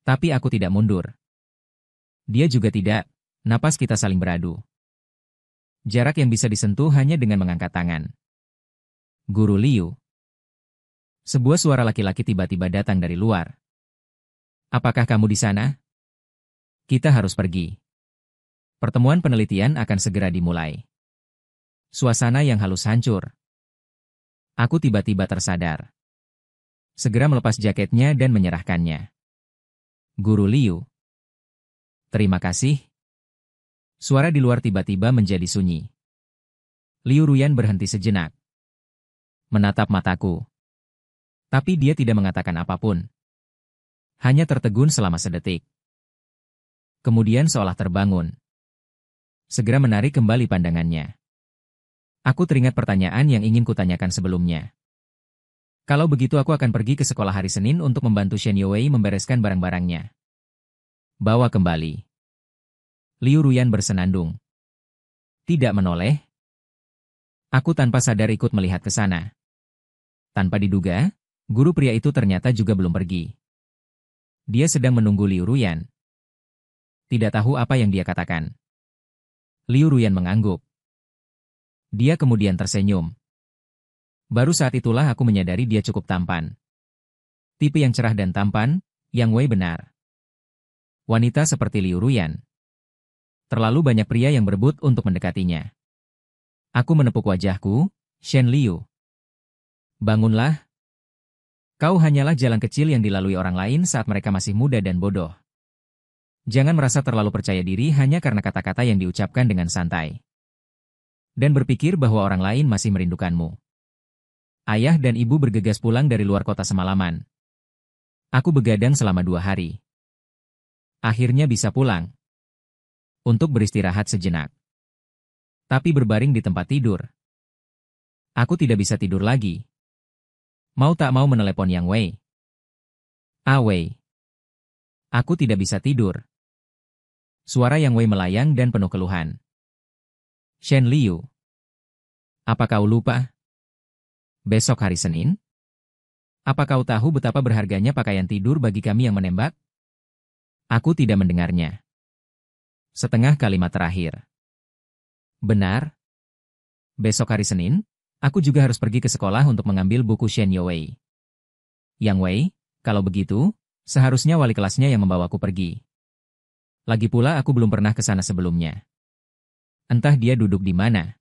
Tapi aku tidak mundur. Dia juga tidak, napas kita saling beradu. Jarak yang bisa disentuh hanya dengan mengangkat tangan. Guru Liu. Sebuah suara laki-laki tiba-tiba datang dari luar. Apakah kamu di sana? Kita harus pergi. Pertemuan penelitian akan segera dimulai. Suasana yang halus hancur. Aku tiba-tiba tersadar. Segera melepas jaketnya dan menyerahkannya. Guru Liu. Terima kasih. Suara di luar tiba-tiba menjadi sunyi. Liu Ruyan berhenti sejenak. Menatap mataku. Tapi dia tidak mengatakan apapun. Hanya tertegun selama sedetik. Kemudian seolah terbangun. Segera menarik kembali pandangannya. Aku teringat pertanyaan yang ingin kutanyakan sebelumnya. Kalau begitu aku akan pergi ke sekolah hari Senin untuk membantu Shen Youwei membereskan barang-barangnya. Bawa kembali. Liu Ruyan bersenandung. Tidak menoleh. Aku tanpa sadar ikut melihat ke sana. Tanpa diduga, guru pria itu ternyata juga belum pergi. Dia sedang menunggu Liu Ruyan. Tidak tahu apa yang dia katakan. Liu Ruyan mengangguk. Dia kemudian tersenyum. Baru saat itulah aku menyadari dia cukup tampan. Tipe yang cerah dan tampan, Yang Wei benar. Wanita seperti Liu Ruyan. Terlalu banyak pria yang berebut untuk mendekatinya. Aku menepuk wajahku, Shen Liu. Bangunlah. Kau hanyalah jalan kecil yang dilalui orang lain saat mereka masih muda dan bodoh. Jangan merasa terlalu percaya diri hanya karena kata-kata yang diucapkan dengan santai. Dan berpikir bahwa orang lain masih merindukanmu. Ayah dan ibu bergegas pulang dari luar kota semalaman. Aku begadang selama 2 hari. Akhirnya bisa pulang. Untuk beristirahat sejenak. Tapi berbaring di tempat tidur. Aku tidak bisa tidur lagi. Mau tak mau menelepon Yang Wei. Wei. Aku tidak bisa tidur. Suara Yang Wei melayang dan penuh keluhan. Shen Liu. Apa kau lupa? Besok hari Senin? Apa kau tahu betapa berharganya pakaian tidur bagi kami yang menembak? Aku tidak mendengarnya. Setengah kalimat terakhir. Benar. Besok hari Senin, aku juga harus pergi ke sekolah untuk mengambil buku Shen Youwei. Yang Wei, kalau begitu, seharusnya wali kelasnya yang membawaku pergi. Lagi pula aku belum pernah ke sana sebelumnya. Entah dia duduk di mana.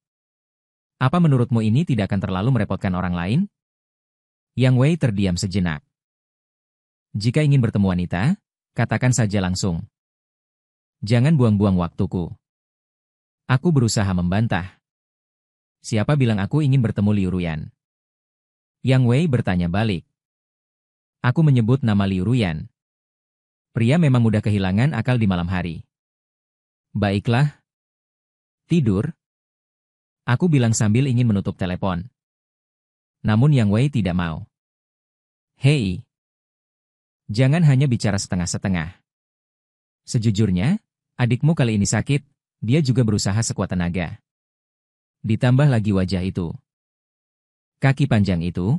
Apa menurutmu ini tidak akan terlalu merepotkan orang lain? Yang Wei terdiam sejenak. Jika ingin bertemu wanita, katakan saja langsung. Jangan buang-buang waktuku. Aku berusaha membantah. Siapa bilang aku ingin bertemu Liu Ruyan? Yang Wei bertanya balik. Aku menyebut nama Liu Ruyan. Pria memang mudah kehilangan akal di malam hari. Baiklah. Tidur. Aku bilang sambil ingin menutup telepon. Namun Yang Wei tidak mau. Hei. Jangan hanya bicara setengah-setengah. Sejujurnya, adikmu kali ini sakit, dia juga berusaha sekuat tenaga. Ditambah lagi wajah itu. Kaki panjang itu.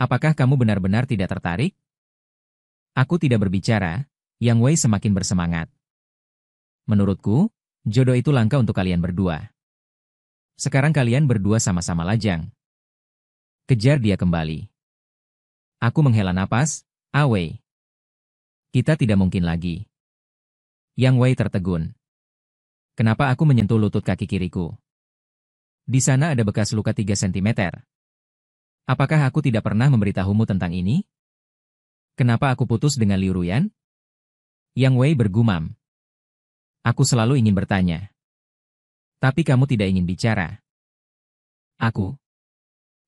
Apakah kamu benar-benar tidak tertarik? Aku tidak berbicara, Yang Wei semakin bersemangat. Menurutku, jodoh itu langka untuk kalian berdua. Sekarang kalian berdua sama-sama lajang. Kejar dia kembali. Aku menghela napas, Wei. Kita tidak mungkin lagi. Yang Wei tertegun. Kenapa aku menyentuh lutut kaki kiriku? Di sana ada bekas luka 3 sentimeter. Apakah aku tidak pernah memberitahumu tentang ini? Kenapa aku putus dengan Liu Ruyan? Yang Wei bergumam. Aku selalu ingin bertanya. Tapi kamu tidak ingin bicara. Aku.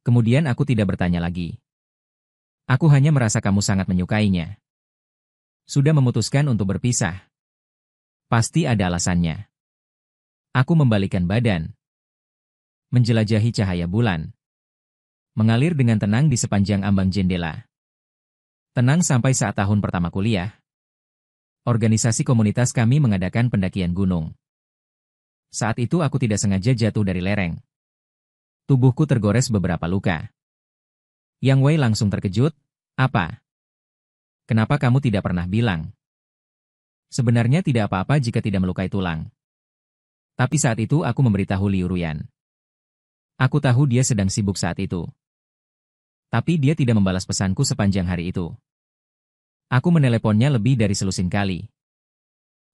Kemudian aku tidak bertanya lagi. Aku hanya merasa kamu sangat menyukainya. Sudah memutuskan untuk berpisah. Pasti ada alasannya. Aku membalikkan badan. Menjelajahi cahaya bulan. Mengalir dengan tenang di sepanjang ambang jendela. Tenang sampai saat tahun pertama kuliah. Organisasi komunitas kami mengadakan pendakian gunung. Saat itu aku tidak sengaja jatuh dari lereng. Tubuhku tergores beberapa luka. Yang Wei langsung terkejut. Apa? Kenapa kamu tidak pernah bilang? Sebenarnya tidak apa-apa jika tidak melukai tulang. Tapi saat itu aku memberitahu Liu Ruyan. Aku tahu dia sedang sibuk saat itu. Tapi dia tidak membalas pesanku sepanjang hari itu. Aku meneleponnya lebih dari selusin kali.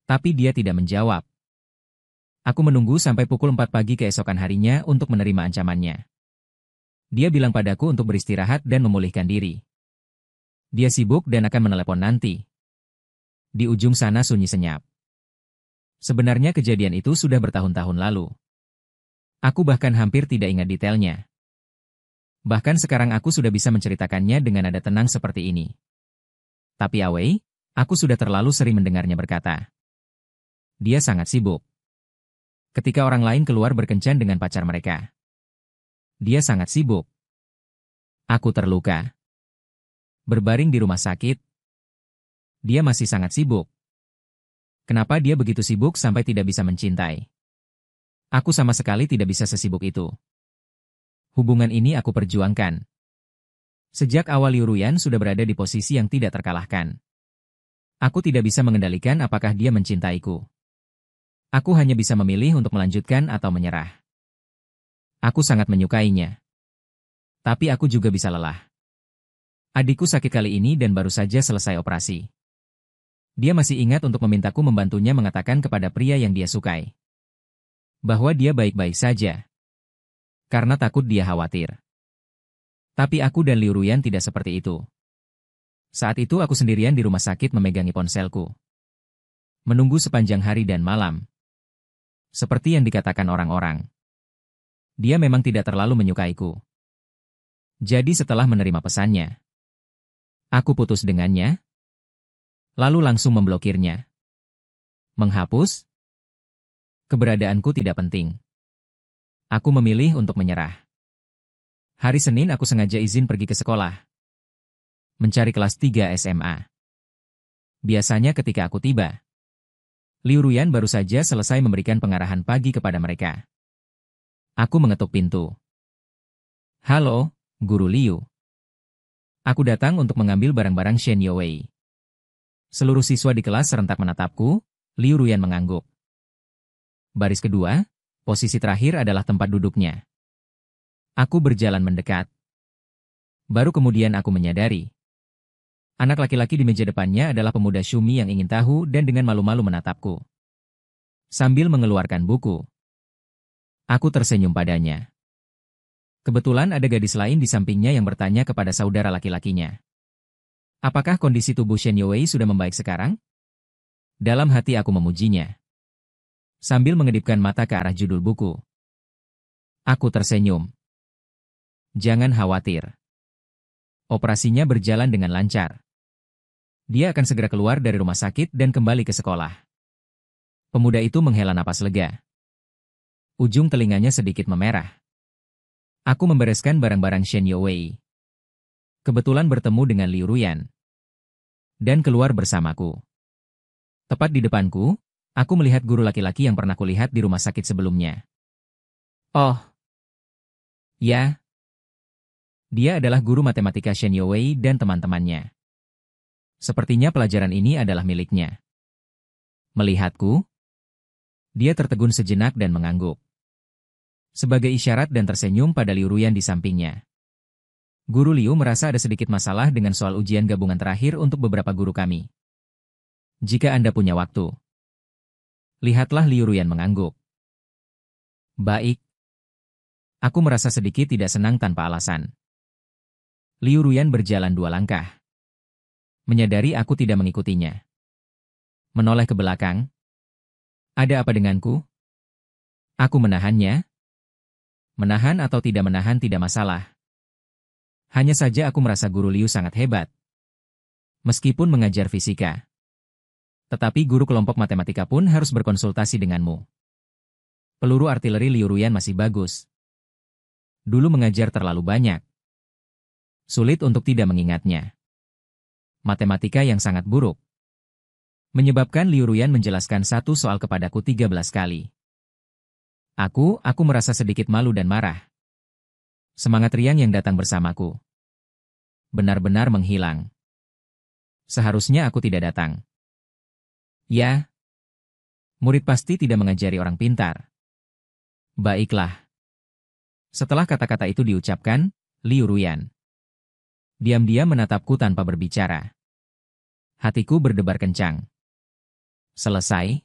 Tapi dia tidak menjawab. Aku menunggu sampai pukul 4 pagi keesokan harinya untuk menerima ancamannya. Dia bilang padaku untuk beristirahat dan memulihkan diri. Dia sibuk dan akan menelepon nanti. Di ujung sana sunyi senyap. Sebenarnya kejadian itu sudah bertahun-tahun lalu. Aku bahkan hampir tidak ingat detailnya. Bahkan sekarang aku sudah bisa menceritakannya dengan nada tenang seperti ini. Tapi Awei, aku sudah terlalu sering mendengarnya berkata. Dia sangat sibuk. Ketika orang lain keluar berkencan dengan pacar mereka. Dia sangat sibuk. Aku terluka. Berbaring di rumah sakit. Dia masih sangat sibuk. Kenapa dia begitu sibuk sampai tidak bisa mencintai? Aku sama sekali tidak bisa sesibuk itu. Hubungan ini aku perjuangkan. Sejak awal Liu Ruyan sudah berada di posisi yang tidak terkalahkan. Aku tidak bisa mengendalikan apakah dia mencintaiku. Aku hanya bisa memilih untuk melanjutkan atau menyerah. Aku sangat menyukainya. Tapi aku juga bisa lelah. Adikku sakit kali ini dan baru saja selesai operasi. Dia masih ingat untuk memintaku membantunya mengatakan kepada pria yang dia sukai. Bahwa dia baik-baik saja. Karena takut dia khawatir. Tapi aku dan Liu Ruyan tidak seperti itu. Saat itu aku sendirian di rumah sakit memegangi ponselku. Menunggu sepanjang hari dan malam. Seperti yang dikatakan orang-orang. Dia memang tidak terlalu menyukaiku. Jadi setelah menerima pesannya, aku putus dengannya, lalu langsung memblokirnya. Menghapus? Keberadaanku tidak penting. Aku memilih untuk menyerah. Hari Senin aku sengaja izin pergi ke sekolah. Mencari kelas 3 SMA. Biasanya ketika aku tiba, Liu Ruyan baru saja selesai memberikan pengarahan pagi kepada mereka. Aku mengetuk pintu. Halo, Guru Liu. Aku datang untuk mengambil barang-barang Shen Youwei. Seluruh siswa di kelas serentak menatapku, Liu Ruyan mengangguk. Baris kedua, posisi terakhir adalah tempat duduknya. Aku berjalan mendekat. Baru kemudian aku menyadari. Anak laki-laki di meja depannya adalah pemuda Shumi yang ingin tahu dan dengan malu-malu menatapku. Sambil mengeluarkan buku. Aku tersenyum padanya. Kebetulan ada gadis lain di sampingnya yang bertanya kepada saudara laki-lakinya. Apakah kondisi tubuh Shen Youwei sudah membaik sekarang? Dalam hati aku memujinya. Sambil mengedipkan mata ke arah judul buku. Aku tersenyum. Jangan khawatir. Operasinya berjalan dengan lancar. Dia akan segera keluar dari rumah sakit dan kembali ke sekolah. Pemuda itu menghela napas lega. Ujung telinganya sedikit memerah. Aku membereskan barang-barang Shen Youwei. Kebetulan bertemu dengan Liu Ruyan. Dan keluar bersamaku. Tepat di depanku, aku melihat guru laki-laki yang pernah kulihat di rumah sakit sebelumnya. Oh. Ya. Dia adalah guru matematika Shen Youwei dan teman-temannya. Sepertinya pelajaran ini adalah miliknya. Melihatku, dia tertegun sejenak dan mengangguk. Sebagai isyarat dan tersenyum pada Liu Ruyan di sampingnya. Guru Liu merasa ada sedikit masalah dengan soal ujian gabungan terakhir untuk beberapa guru kami. Jika Anda punya waktu. Lihatlah Liu Ruyan mengangguk. Baik. Aku merasa sedikit tidak senang tanpa alasan. Liu Ruyan berjalan 2 langkah. Menyadari aku tidak mengikutinya. Menoleh ke belakang. Ada apa denganku? Aku menahannya. Menahan atau tidak menahan tidak masalah. Hanya saja aku merasa guru Liu sangat hebat. Meskipun mengajar fisika. Tetapi guru kelompok matematika pun harus berkonsultasi denganmu. Peluru artileri Liu Ruyan masih bagus. Dulu mengajar terlalu banyak. Sulit untuk tidak mengingatnya. Matematika yang sangat buruk. Menyebabkan Liu Ruyan menjelaskan satu soal kepadaku 13 kali. Aku merasa sedikit malu dan marah. Semangat riang yang datang bersamaku benar-benar menghilang. Seharusnya aku tidak datang. Ya. Murid pasti tidak mengajari orang pintar. Baiklah. Setelah kata-kata itu diucapkan, Liu Ruyan diam-diam menatapku tanpa berbicara. Hatiku berdebar kencang. Selesai.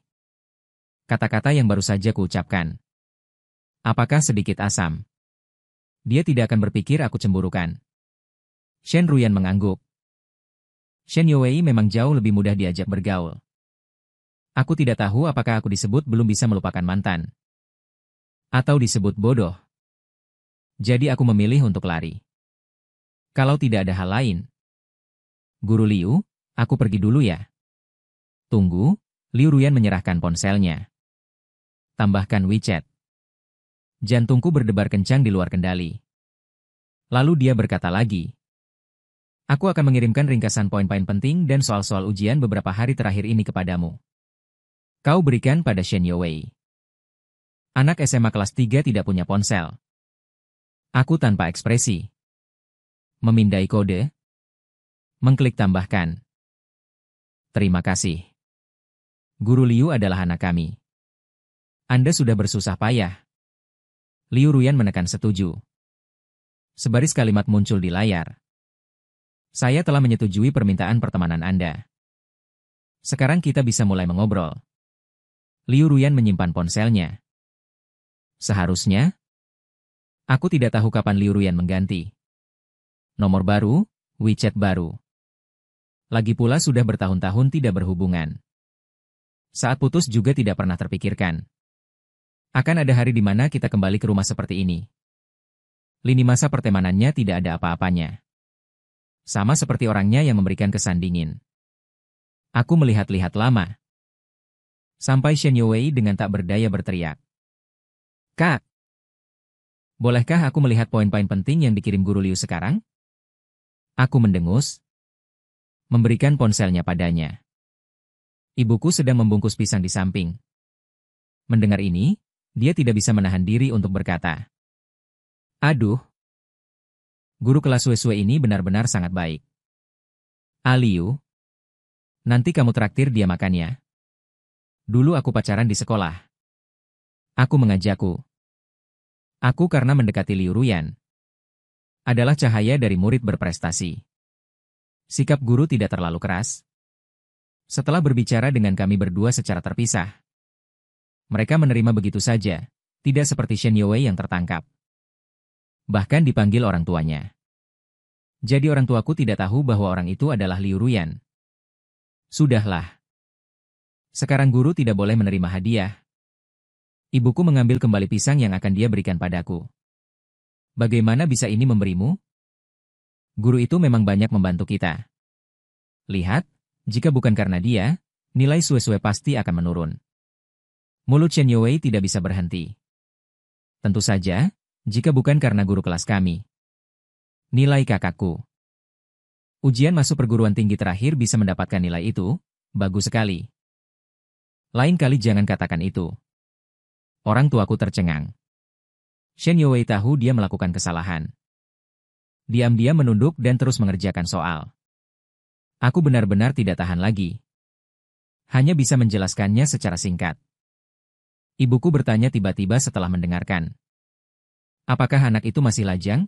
Kata-kata yang baru saja kuucapkan. Apakah sedikit asam? Dia tidak akan berpikir aku cemburukan. Shen Ruyan mengangguk. Shen Youwei memang jauh lebih mudah diajak bergaul. Aku tidak tahu apakah aku disebut belum bisa melupakan mantan. Atau disebut bodoh. Jadi aku memilih untuk lari. Kalau tidak ada hal lain. Guru Liu, aku pergi dulu ya. Tunggu, Liu Ruyan menyerahkan ponselnya. Tambahkan WeChat. Jantungku berdebar kencang di luar kendali. Lalu dia berkata lagi. Aku akan mengirimkan ringkasan poin-poin penting dan soal-soal ujian beberapa hari terakhir ini kepadamu. Kau berikan pada Shen Youwei. Anak SMA kelas 3 tidak punya ponsel. Aku tanpa ekspresi. Memindai kode. Mengklik tambahkan. Terima kasih. Guru Liu adalah anak kami. Anda sudah bersusah payah. Liu Ruyan menekan setuju. Sebaris kalimat muncul di layar. Saya telah menyetujui permintaan pertemanan Anda. Sekarang kita bisa mulai mengobrol. Liu Ruyan menyimpan ponselnya. Seharusnya. Aku tidak tahu kapan Liu Ruyan mengganti. Nomor baru, WeChat baru. Lagi pula sudah bertahun-tahun tidak berhubungan. Saat putus juga tidak pernah terpikirkan. Akan ada hari di mana kita kembali ke rumah seperti ini. Lini masa pertemanannya tidak ada apa-apanya. Sama seperti orangnya yang memberikan kesan dingin. Aku melihat-lihat lama. Sampai Shen Youwei dengan tak berdaya berteriak. Kak! Bolehkah aku melihat poin-poin penting yang dikirim Guru Liu sekarang? Aku mendengus. Memberikan ponselnya padanya. Ibuku sedang membungkus pisang di samping. Mendengar ini, dia tidak bisa menahan diri untuk berkata. Aduh. Guru kelas Wesue ini benar-benar sangat baik. Liu. Nanti kamu traktir dia makannya. Dulu aku pacaran di sekolah. Aku mengajakku. Aku karena mendekati Liu Ruyan. Adalah cahaya dari murid berprestasi. Sikap guru tidak terlalu keras. Setelah berbicara dengan kami berdua secara terpisah. Mereka menerima begitu saja, tidak seperti Shen Youwei yang tertangkap. Bahkan dipanggil orang tuanya. Jadi orang tuaku tidak tahu bahwa orang itu adalah Liu Ruyan. Sudahlah. Sekarang guru tidak boleh menerima hadiah. Ibuku mengambil kembali pisang yang akan dia berikan padaku. Bagaimana bisa ini memberimu? Guru itu memang banyak membantu kita. Lihat, jika bukan karena dia, nilai Wesue pasti akan menurun. Mulut Shen Youwei tidak bisa berhenti. Tentu saja, jika bukan karena guru kelas kami. Nilai kakakku. Ujian masuk perguruan tinggi terakhir bisa mendapatkan nilai itu, bagus sekali. Lain kali jangan katakan itu. Orang tuaku tercengang. Shen Youwei tahu dia melakukan kesalahan. Diam-diam menunduk dan terus mengerjakan soal. Aku benar-benar tidak tahan lagi. Hanya bisa menjelaskannya secara singkat. Ibuku bertanya tiba-tiba setelah mendengarkan. Apakah anak itu masih lajang?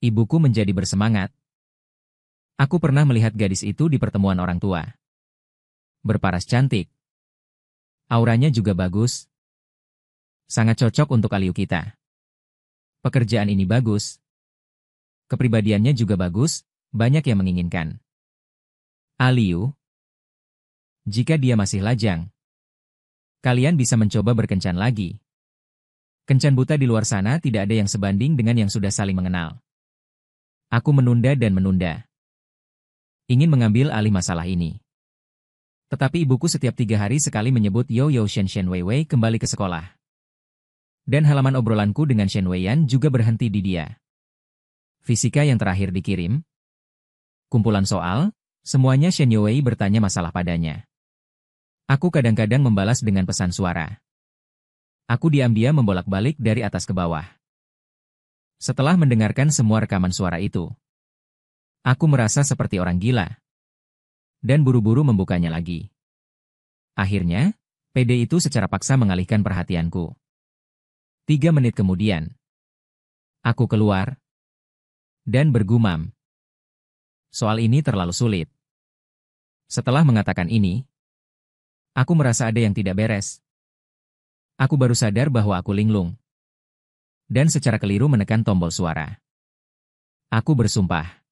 Ibuku menjadi bersemangat. Aku pernah melihat gadis itu di pertemuan orang tua. Berparas cantik. Auranya juga bagus. Sangat cocok untuk Aliu kita. Pekerjaan ini bagus. Kepribadiannya juga bagus, banyak yang menginginkan. Aliu, jika dia masih lajang, kalian bisa mencoba berkencan lagi. Kencan buta di luar sana tidak ada yang sebanding dengan yang sudah saling mengenal. Aku menunda dan menunda. Ingin mengambil alih masalah ini. Tetapi ibuku setiap 3 hari sekali menyebut Yo Yo Shen Shen Wei Wei kembali ke sekolah. Dan halaman obrolanku dengan Shen Weiyan juga berhenti di dia. Fisika yang terakhir dikirim. Kumpulan soal, semuanya Shen Youwei bertanya masalah padanya. Aku kadang-kadang membalas dengan pesan suara. Aku diam-diam membolak-balik dari atas ke bawah. Setelah mendengarkan semua rekaman suara itu, aku merasa seperti orang gila. Dan buru-buru membukanya lagi. Akhirnya, PD itu secara paksa mengalihkan perhatianku. 3 menit kemudian, aku keluar dan bergumam. Soal ini terlalu sulit. Setelah mengatakan ini, aku merasa ada yang tidak beres. Aku baru sadar bahwa aku linglung. Dan secara keliru menekan tombol suara. Aku bersumpah.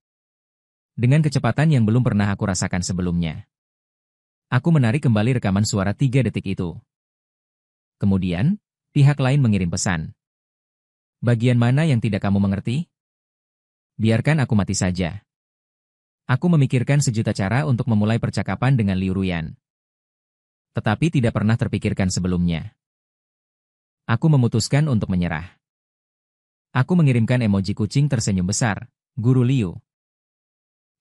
Dengan kecepatan yang belum pernah aku rasakan sebelumnya. Aku menarik kembali rekaman suara 3 detik itu. Kemudian, pihak lain mengirim pesan. Bagian mana yang tidak kamu mengerti? Biarkan aku mati saja. Aku memikirkan sejuta cara untuk memulai percakapan dengan Liu Ruyan. Tetapi tidak pernah terpikirkan sebelumnya. Aku memutuskan untuk menyerah. Aku mengirimkan emoji kucing tersenyum besar, Guru Liu.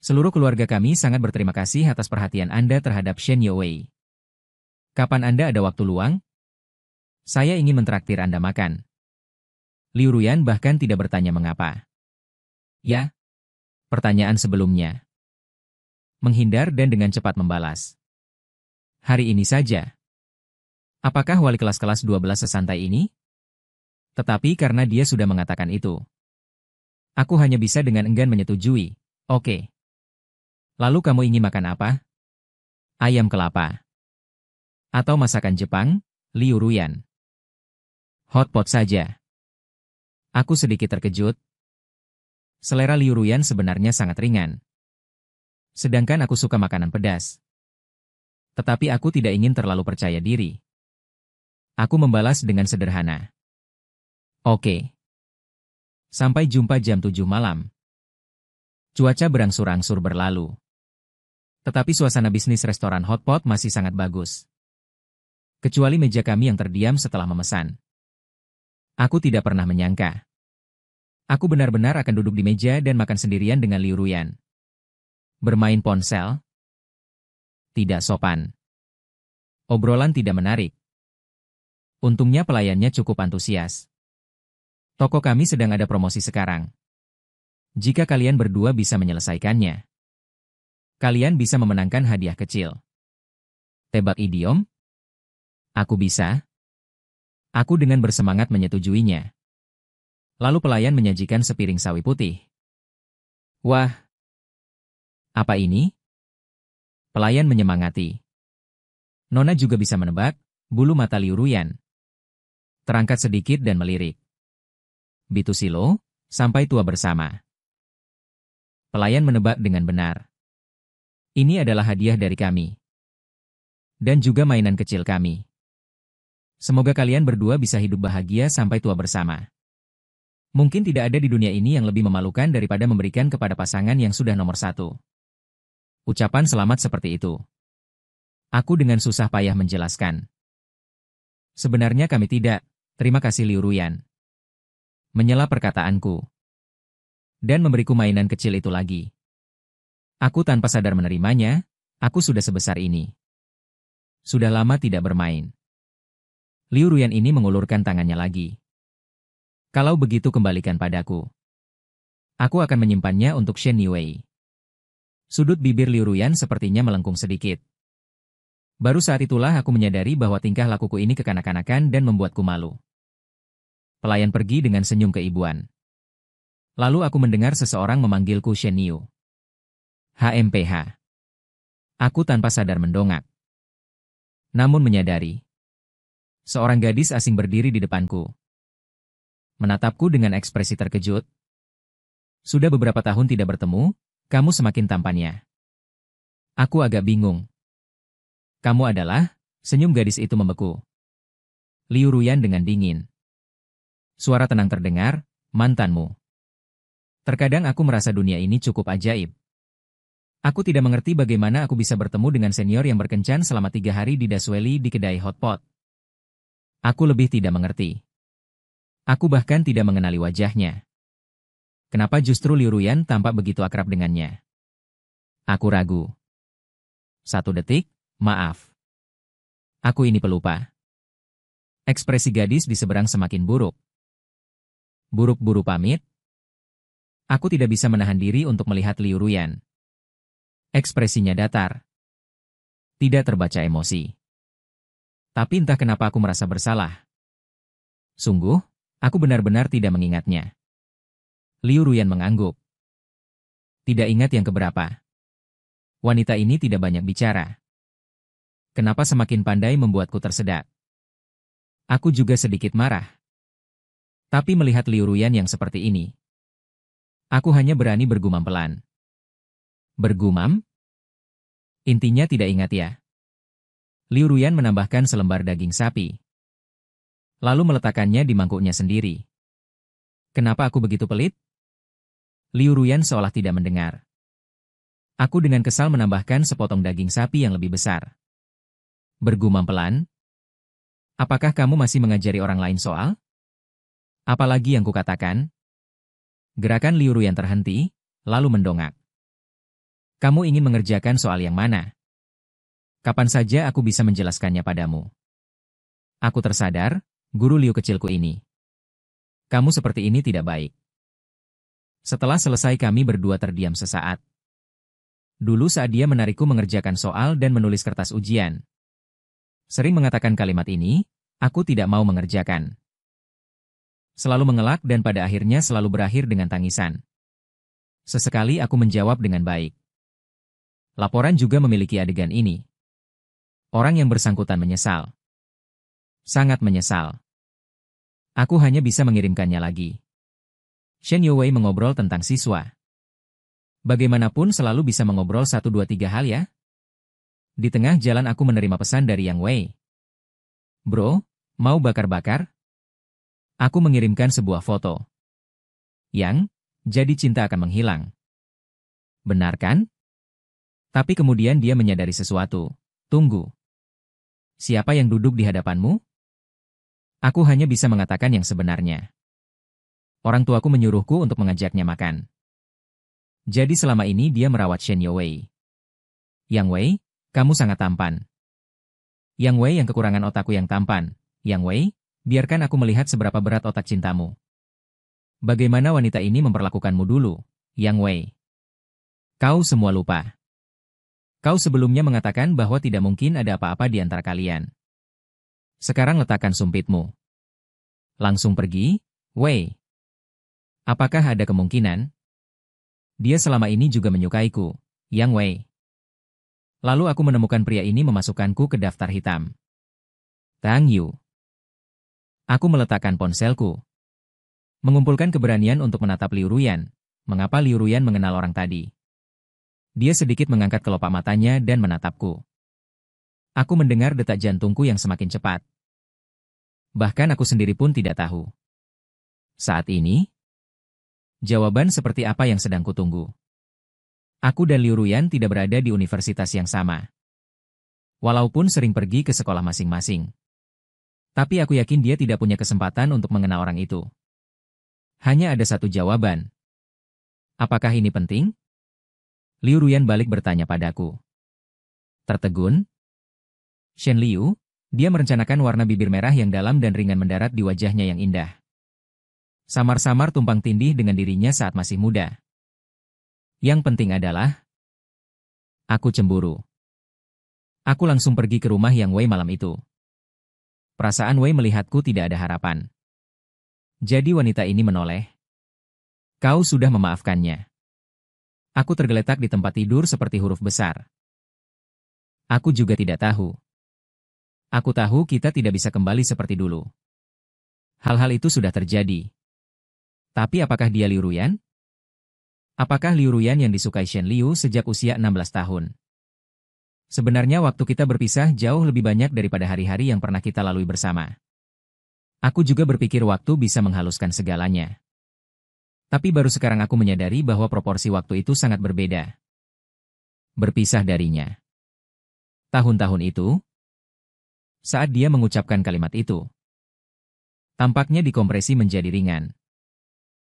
Seluruh keluarga kami sangat berterima kasih atas perhatian Anda terhadap Shen Youwei. Kapan Anda ada waktu luang? Saya ingin mentraktir Anda makan. Liu Ruyan bahkan tidak bertanya mengapa. Ya? Pertanyaan sebelumnya. Menghindar dan dengan cepat membalas. Hari ini saja. Apakah wali kelas-kelas 12 sesantai ini? Tetapi karena dia sudah mengatakan itu. Aku hanya bisa dengan enggan menyetujui. Oke. Lalu kamu ingin makan apa? Ayam kelapa. Atau masakan Jepang, Liu Ruyan. Hotpot saja. Aku sedikit terkejut. Selera Liu Ruyan sebenarnya sangat ringan. Sedangkan aku suka makanan pedas. Tetapi aku tidak ingin terlalu percaya diri. Aku membalas dengan sederhana. Oke. Sampai jumpa jam 7 malam. Cuaca berangsur-angsur berlalu. Tetapi suasana bisnis restoran Hotpot masih sangat bagus. Kecuali meja kami yang terdiam setelah memesan. Aku tidak pernah menyangka. Aku benar-benar akan duduk di meja dan makan sendirian dengan Liu Ruyan. Bermain ponsel? Tidak sopan. Obrolan tidak menarik. Untungnya pelayannya cukup antusias. Toko kami sedang ada promosi sekarang. Jika kalian berdua bisa menyelesaikannya, kalian bisa memenangkan hadiah kecil. Tebak idiom? Aku bisa. Aku dengan bersemangat menyetujuinya. Lalu pelayan menyajikan sepiring sawi putih. Wah! Apa ini? Pelayan menyemangati. Nona juga bisa menebak, bulu mata Liu Ruyan terangkat sedikit dan melirik. Bitu Silo, sampai tua bersama. Pelayan menebak dengan benar. Ini adalah hadiah dari kami. Dan juga mainan kecil kami. Semoga kalian berdua bisa hidup bahagia sampai tua bersama. Mungkin tidak ada di dunia ini yang lebih memalukan daripada memberikan kepada pasangan yang sudah nomor 1. Ucapan selamat seperti itu. Aku dengan susah payah menjelaskan. Sebenarnya kami tidak, terima kasih Liu Ruyan. Menyela perkataanku. Dan memberiku mainan kecil itu lagi. Aku tanpa sadar menerimanya, aku sudah sebesar ini. Sudah lama tidak bermain. Liu Ruyan ini mengulurkan tangannya lagi. Kalau begitu kembalikan padaku. Aku akan menyimpannya untuk Shen Youwei. Sudut bibir Liu Ruyan sepertinya melengkung sedikit. Baru saat itulah aku menyadari bahwa tingkah lakuku ini kekanak-kanakan dan membuatku malu. Pelayan pergi dengan senyum keibuan. Lalu aku mendengar seseorang memanggilku Shen Yu. HMPH. Aku tanpa sadar mendongak. namun menyadari. Seorang gadis asing berdiri di depanku. Menatapku dengan ekspresi terkejut. Sudah beberapa tahun tidak bertemu, kamu semakin tampannya. Aku agak bingung. Kamu adalah, senyum gadis itu membeku. Liu Ruyan dengan dingin. Suara tenang terdengar, mantanmu. Terkadang aku merasa dunia ini cukup ajaib. Aku tidak mengerti bagaimana aku bisa bertemu dengan senior yang berkencan selama 3 hari di Dasweli di kedai hotpot. Aku lebih tidak mengerti. Aku bahkan tidak mengenali wajahnya. Kenapa justru Liu Ruyan tampak begitu akrab dengannya? Aku ragu. 1 detik, maaf. Aku ini pelupa. Ekspresi gadis di seberang semakin buruk. Buru pamit. Aku tidak bisa menahan diri untuk melihat Liu Ruyan. Ekspresinya datar. Tidak terbaca emosi. Tapi entah kenapa aku merasa bersalah. Sungguh, aku benar-benar tidak mengingatnya. Liu Ruyan mengangguk. Tidak ingat yang keberapa. Wanita ini tidak banyak bicara. Kenapa semakin pandai membuatku tersedak? Aku juga sedikit marah. Tapi melihat Liu Ruyan yang seperti ini, aku hanya berani bergumam pelan. Bergumam? Intinya tidak ingat ya. Liu Ruyan menambahkan selembar daging sapi. Lalu meletakkannya di mangkuknya sendiri. Kenapa aku begitu pelit? Liu Ruyan seolah tidak mendengar. Aku dengan kesal menambahkan sepotong daging sapi yang lebih besar. Bergumam pelan. Apakah kamu masih mengajari orang lain soal? Apalagi yang kukatakan? Gerakan Liu Ruyan terhenti, lalu mendongak. Kamu ingin mengerjakan soal yang mana? Kapan saja aku bisa menjelaskannya padamu? Aku tersadar, guru Liu kecilku ini. Kamu seperti ini tidak baik. Setelah selesai kami berdua terdiam sesaat. Dulu saat dia menarikku mengerjakan soal dan menulis kertas ujian. Sering mengatakan kalimat ini, aku tidak mau mengerjakan. Selalu mengelak dan pada akhirnya selalu berakhir dengan tangisan. Sesekali aku menjawab dengan baik. Laporan juga memiliki adegan ini. Orang yang bersangkutan menyesal. Sangat menyesal. Aku hanya bisa mengirimkannya lagi. Shen Youwei mengobrol tentang siswa. Bagaimanapun selalu bisa mengobrol 1, 2, 3 hal ya. Di tengah jalan aku menerima pesan dari Yang Wei. Bro, mau bakar-bakar? Aku mengirimkan sebuah foto. Yang, jadi cinta akan menghilang. Benar kan? Tapi kemudian dia menyadari sesuatu. Tunggu. Siapa yang duduk di hadapanmu? Aku hanya bisa mengatakan yang sebenarnya. Orang tuaku menyuruhku untuk mengajaknya makan. Jadi selama ini dia merawat Shen Youwei. Yang Wei, kamu sangat tampan. Yang Wei yang kekurangan otakku yang tampan. Yang Wei, biarkan aku melihat seberapa berat otak cintamu. Bagaimana wanita ini memperlakukanmu dulu, Yang Wei? Kau semua lupa. Kau sebelumnya mengatakan bahwa tidak mungkin ada apa-apa di antara kalian. Sekarang letakkan sumpitmu. Langsung pergi, Wei. Apakah ada kemungkinan? Dia selama ini juga menyukaiku, Yang Wei. Lalu aku menemukan pria ini memasukkanku ke daftar hitam. Tang Yu. Aku meletakkan ponselku. Mengumpulkan keberanian untuk menatap Liu Ruyan. Mengapa Liu Ruyan mengenal orang tadi? Dia sedikit mengangkat kelopak matanya dan menatapku. Aku mendengar detak jantungku yang semakin cepat. Bahkan aku sendiri pun tidak tahu. Saat ini, jawaban seperti apa yang sedang kutunggu. Aku dan Liu Ruyan tidak berada di universitas yang sama. Walaupun sering pergi ke sekolah masing-masing. Tapi aku yakin dia tidak punya kesempatan untuk mengenal orang itu. Hanya ada satu jawaban. Apakah ini penting? Liu Ruyan balik bertanya padaku. Tertegun? Shen Liu, dia merencanakan warna bibir merah yang dalam dan ringan mendarat di wajahnya yang indah. Samar-samar tumpang tindih dengan dirinya saat masih muda. Yang penting adalah, aku cemburu. Aku langsung pergi ke rumah Yang Wei malam itu. Perasaan Wei melihatku tidak ada harapan. Jadi wanita ini menoleh. Kau sudah memaafkannya. Aku tergeletak di tempat tidur seperti huruf besar. Aku juga tidak tahu. Aku tahu kita tidak bisa kembali seperti dulu. Hal-hal itu sudah terjadi. Tapi apakah dia Liu Ruyan? Apakah Liu Ruyan yang disukai Shen Liu sejak usia 16 tahun? Sebenarnya waktu kita berpisah jauh lebih banyak daripada hari-hari yang pernah kita lalui bersama. Aku juga berpikir waktu bisa menghaluskan segalanya. Tapi baru sekarang aku menyadari bahwa proporsi waktu itu sangat berbeda. Berpisah darinya. Tahun-tahun itu, saat dia mengucapkan kalimat itu, tampaknya dikompresi menjadi ringan.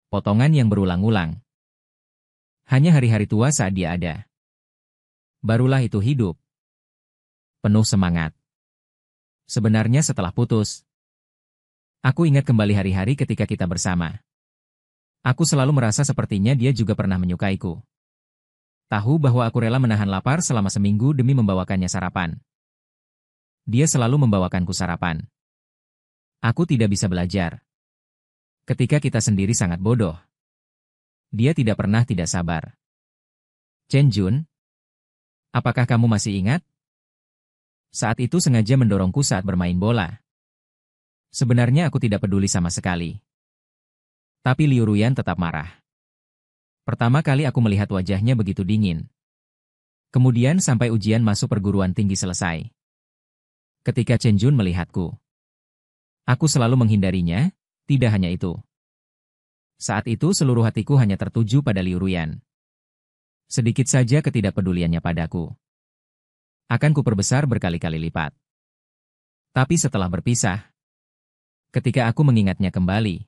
Potongan yang berulang-ulang. Hanya hari-hari tua saat dia ada. Barulah itu hidup. Penuh semangat. Sebenarnya setelah putus, aku ingat kembali hari-hari ketika kita bersama. Aku selalu merasa sepertinya dia juga pernah menyukaiku. Tahu bahwa aku rela menahan lapar selama seminggu demi membawakannya sarapan. Dia selalu membawakanku sarapan. Aku tidak bisa belajar. Ketika kita sendiri sangat bodoh. Dia tidak pernah tidak sabar. Chen Jun, apakah kamu masih ingat? Saat itu sengaja mendorongku saat bermain bola. Sebenarnya aku tidak peduli sama sekali. Tapi Liu Ruyan tetap marah. Pertama kali aku melihat wajahnya begitu dingin. Kemudian sampai ujian masuk perguruan tinggi selesai. Ketika Chen Jun melihatku, aku selalu menghindarinya, tidak hanya itu. Saat itu seluruh hatiku hanya tertuju pada Liu Ruyan. Sedikit saja ketidakpeduliannya padaku akan kuperbesar berkali-kali lipat. Tapi setelah berpisah, ketika aku mengingatnya kembali,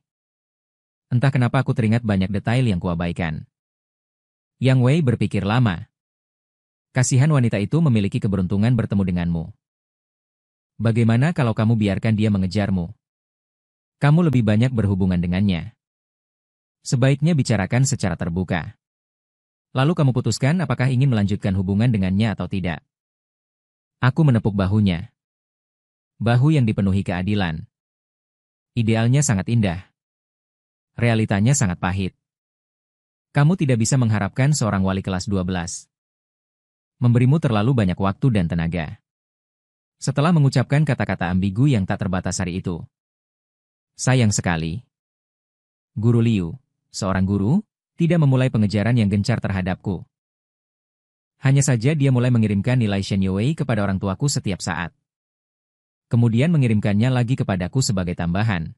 entah kenapa aku teringat banyak detail yang kuabaikan. Yang Wei berpikir lama. Kasihan wanita itu memiliki keberuntungan bertemu denganmu. Bagaimana kalau kamu biarkan dia mengejarmu? Kamu lebih banyak berhubungan dengannya. Sebaiknya bicarakan secara terbuka. Lalu kamu putuskan apakah ingin melanjutkan hubungan dengannya atau tidak. Aku menepuk bahunya. Bahu yang dipenuhi keadilan. Idealnya sangat indah. Realitanya sangat pahit. Kamu tidak bisa mengharapkan seorang wali kelas 12. Memberimu terlalu banyak waktu dan tenaga. Setelah mengucapkan kata-kata ambigu yang tak terbatas hari itu. Sayang sekali. Guru Liu, seorang guru, tidak memulai pengejaran yang gencar terhadapku. Hanya saja dia mulai mengirimkan nilai Shen Yue kepada orang tuaku setiap saat. Kemudian mengirimkannya lagi kepadaku sebagai tambahan.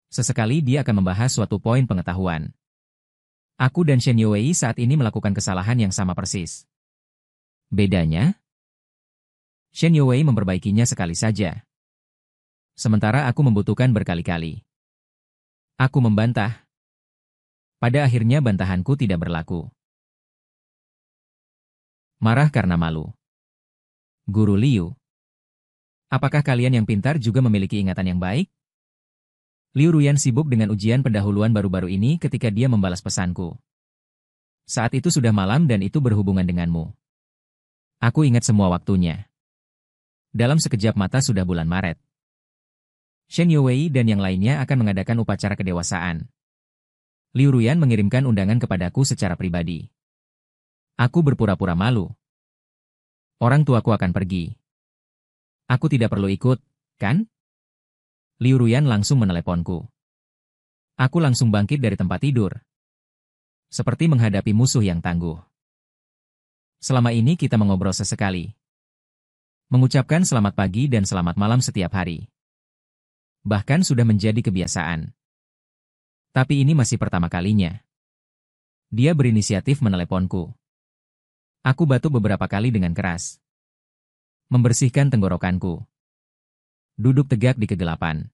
Sesekali dia akan membahas suatu poin pengetahuan. Aku dan Shen Yue saat ini melakukan kesalahan yang sama persis. Bedanya? Shen Yue memperbaikinya sekali saja. Sementara aku membutuhkan berkali-kali. Aku membantah. Pada akhirnya bantahanku tidak berlaku. Marah karena malu. Guru Liu. Apakah kalian yang pintar juga memiliki ingatan yang baik? Liu Ruyan sibuk dengan ujian pendahuluan baru-baru ini ketika dia membalas pesanku. Saat itu sudah malam dan itu berhubungan denganmu. Aku ingat semua waktunya. Dalam sekejap mata sudah bulan Maret. Shen Yue dan yang lainnya akan mengadakan upacara kedewasaan. Liu Ruyan mengirimkan undangan kepadaku secara pribadi. Aku berpura-pura malu. Orang tuaku akan pergi. Aku tidak perlu ikut, kan? Liu Ruyan langsung meneleponku. Aku langsung bangkit dari tempat tidur. Seperti menghadapi musuh yang tangguh. Selama ini kita mengobrol sesekali. Mengucapkan selamat pagi dan selamat malam setiap hari. Bahkan sudah menjadi kebiasaan. Tapi ini masih pertama kalinya. Dia berinisiatif meneleponku. Aku batuk beberapa kali dengan keras. Membersihkan tenggorokanku. Duduk tegak di kegelapan.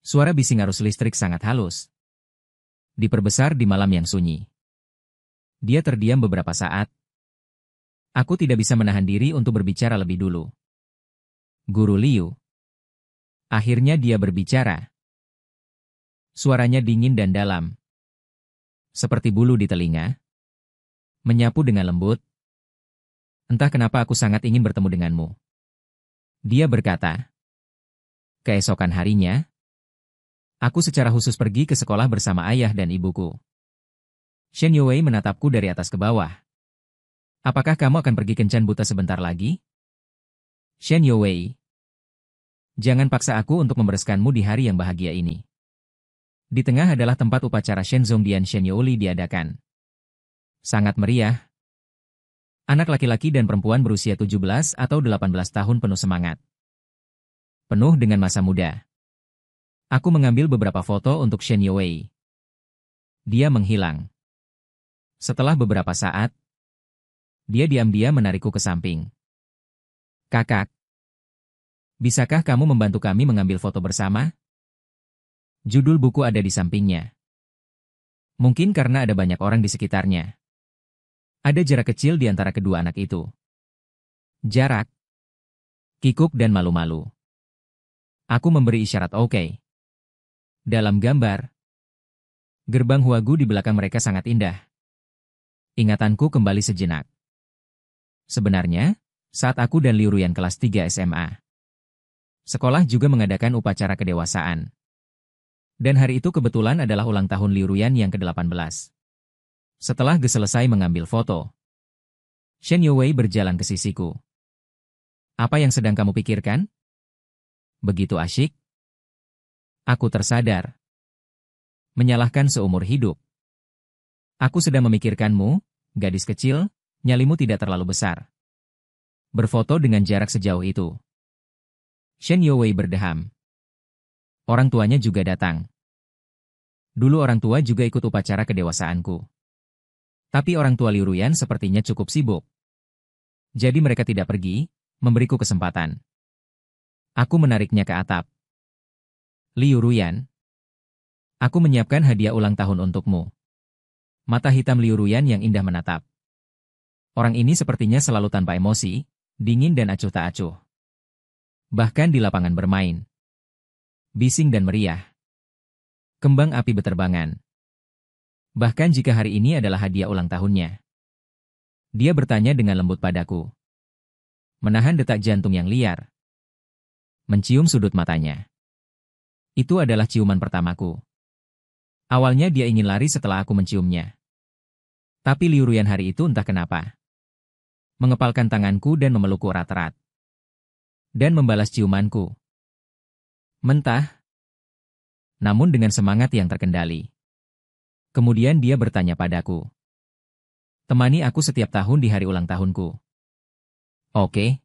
Suara bising arus listrik sangat halus. Diperbesar di malam yang sunyi. Dia terdiam beberapa saat. Aku tidak bisa menahan diri untuk berbicara lebih dulu. Guru Liu. Akhirnya dia berbicara. Suaranya dingin dan dalam. Seperti bulu di telinga. Menyapu dengan lembut. Entah kenapa aku sangat ingin bertemu denganmu. Dia berkata. Keesokan harinya, aku secara khusus pergi ke sekolah bersama ayah dan ibuku. Shen Yue menatapku dari atas ke bawah. Apakah kamu akan pergi kencan buta sebentar lagi? Shen Yue. Jangan paksa aku untuk membereskanmu di hari yang bahagia ini. Di tengah adalah tempat upacara Shenzongdian Shenyouli diadakan. Sangat meriah. Anak laki-laki dan perempuan berusia 17 atau 18 tahun penuh semangat. Penuh dengan masa muda. Aku mengambil beberapa foto untuk Shen Youwei. Dia menghilang. Setelah beberapa saat, dia diam-diam menarikku ke samping. Kakak, bisakah kamu membantu kami mengambil foto bersama? Judul buku ada di sampingnya. Mungkin karena ada banyak orang di sekitarnya. Ada jarak kecil di antara kedua anak itu. Jarak, kikuk dan malu-malu. Aku memberi isyarat oke. Dalam gambar, gerbang Huagu di belakang mereka sangat indah. Ingatanku kembali sejenak. Sebenarnya, saat aku dan Liu Ruyan kelas 3 SMA, sekolah juga mengadakan upacara kedewasaan. Dan hari itu kebetulan adalah ulang tahun Liu Ruyan yang ke-18. Setelah selesai mengambil foto, Shen Youwei berjalan ke sisiku. Apa yang sedang kamu pikirkan? Begitu asyik? Aku tersadar. Menyalahkan seumur hidup. Aku sedang memikirkanmu, gadis kecil, nyalimu tidak terlalu besar. Berfoto dengan jarak sejauh itu. Shen Youwei berdeham. Orang tuanya juga datang. Dulu orang tua juga ikut upacara kedewasaanku. Tapi orang tua Liu Ruyan sepertinya cukup sibuk. Jadi mereka tidak pergi, memberiku kesempatan. Aku menariknya ke atap. Liu Ruyan, aku menyiapkan hadiah ulang tahun untukmu. Mata hitam Liu Ruyan yang indah menatap. Orang ini sepertinya selalu tanpa emosi, dingin dan acuh tak acuh. Bahkan di lapangan bermain. Bising dan meriah. Kembang api beterbangan. Bahkan jika hari ini adalah hadiah ulang tahunnya. Dia bertanya dengan lembut padaku. Menahan detak jantung yang liar. Mencium sudut matanya. Itu adalah ciuman pertamaku. Awalnya dia ingin lari setelah aku menciumnya. Tapi Liu Ruyan hari itu entah kenapa. Mengepalkan tanganku dan memelukku erat-erat. Dan membalas ciumanku. Mentah. Namun dengan semangat yang terkendali. Kemudian dia bertanya padaku. Temani aku setiap tahun di hari ulang tahunku. Oke.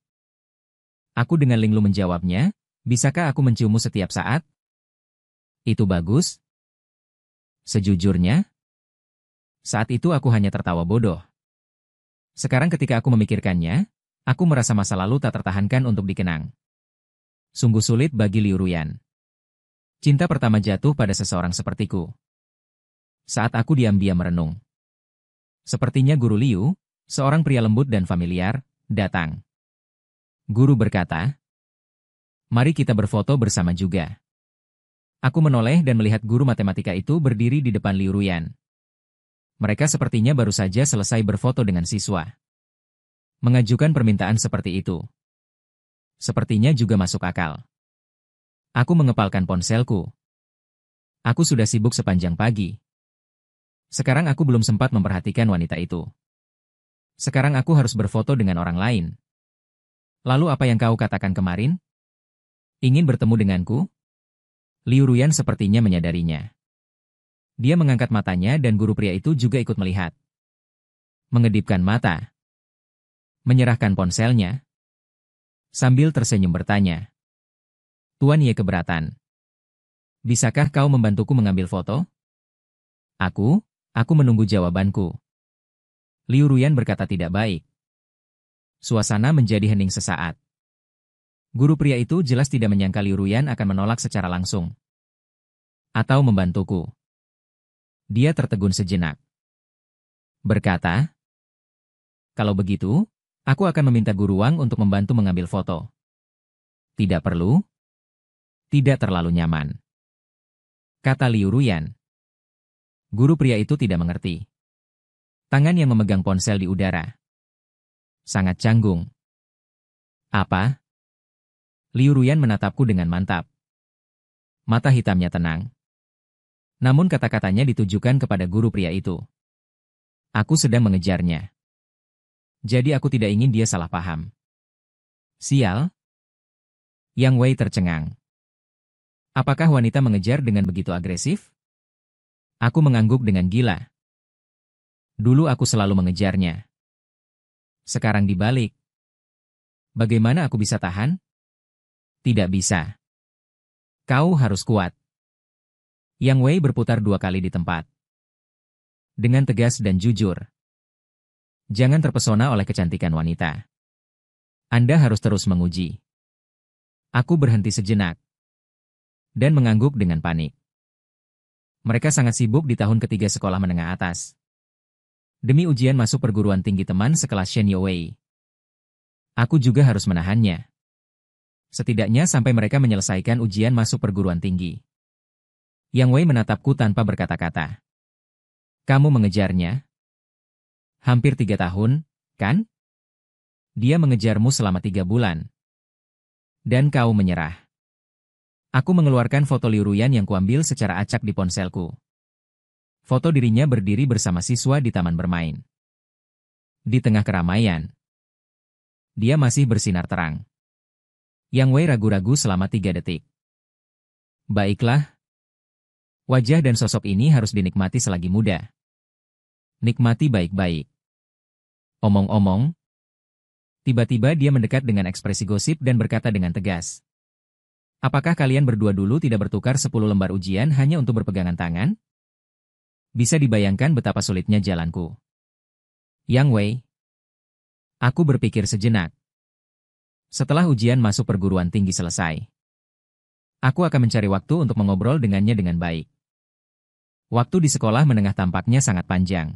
Aku dengan linglung menjawabnya, bisakah aku menciummu setiap saat? Itu bagus. Sejujurnya, saat itu aku hanya tertawa bodoh. Sekarang ketika aku memikirkannya, aku merasa masa lalu tak tertahankan untuk dikenang. Sungguh sulit bagi Liu Ruyan. Cinta pertama jatuh pada seseorang sepertiku. Saat aku diam-diam merenung. Sepertinya Guru Liu, seorang pria lembut dan familiar, datang. Guru berkata, "Mari kita berfoto bersama juga." Aku menoleh dan melihat guru matematika itu berdiri di depan Liu Ruyan. Mereka sepertinya baru saja selesai berfoto dengan siswa. Mengajukan permintaan seperti itu. Sepertinya juga masuk akal. Aku mengepalkan ponselku. Aku sudah sibuk sepanjang pagi. Sekarang aku belum sempat memperhatikan wanita itu. Sekarang aku harus berfoto dengan orang lain. Lalu apa yang kau katakan kemarin? Ingin bertemu denganku? Liu Ruyan sepertinya menyadarinya. Dia mengangkat matanya dan guru pria itu juga ikut melihat. Mengedipkan mata. Menyerahkan ponselnya. Sambil tersenyum bertanya. Tuan Ye keberatan. Bisakah kau membantuku mengambil foto? Aku menunggu jawabanku. Liu Ruyan berkata tidak baik. Suasana menjadi hening sesaat. Guru pria itu jelas tidak menyangka Liu Ruyan akan menolak secara langsung. Atau membantuku. Dia tertegun sejenak. Berkata, kalau begitu, aku akan meminta Guru Wang untuk membantu mengambil foto. Tidak perlu. Tidak terlalu nyaman. Kata Liu Ruyan. Guru pria itu tidak mengerti. Tangan yang memegang ponsel di udara. Sangat canggung. Apa? Liu Ruyan menatapku dengan mantap. Mata hitamnya tenang. Namun kata-katanya ditujukan kepada guru pria itu. Aku sedang mengejarnya. Jadi aku tidak ingin dia salah paham. Sial. Yang Wei tercengang. Apakah wanita mengejar dengan begitu agresif? Aku mengangguk dengan gila. Dulu aku selalu mengejarnya. Sekarang dibalik. Bagaimana aku bisa tahan? Tidak bisa. Kau harus kuat. Yang Wei berputar 2 kali di tempat. Dengan tegas dan jujur. Jangan terpesona oleh kecantikan wanita. Anda harus terus menguji. Aku berhenti sejenak. Dan mengangguk dengan panik. Mereka sangat sibuk di tahun ketiga sekolah menengah atas. Demi ujian masuk perguruan tinggi teman sekelas Shen Youwei. Aku juga harus menahannya. Setidaknya sampai mereka menyelesaikan ujian masuk perguruan tinggi. Yang Wei menatapku tanpa berkata-kata. Kamu mengejarnya? Hampir 3 tahun, kan? Dia mengejarmu selama 3 bulan. Dan kau menyerah. Aku mengeluarkan foto Liu Ruyan yang kuambil secara acak di ponselku. Foto dirinya berdiri bersama siswa di taman bermain. Di tengah keramaian. Dia masih bersinar terang. Yang Wei ragu-ragu selama 3 detik. Baiklah. Wajah dan sosok ini harus dinikmati selagi muda. Nikmati baik-baik. Omong-omong. Tiba-tiba dia mendekat dengan ekspresi gosip dan berkata dengan tegas. Apakah kalian berdua dulu tidak bertukar 10 lembar ujian hanya untuk berpegangan tangan? Bisa dibayangkan betapa sulitnya jalanku. Yang Wei. Aku berpikir sejenak. Setelah ujian masuk perguruan tinggi selesai, aku akan mencari waktu untuk mengobrol dengannya dengan baik. Waktu di sekolah menengah tampaknya sangat panjang.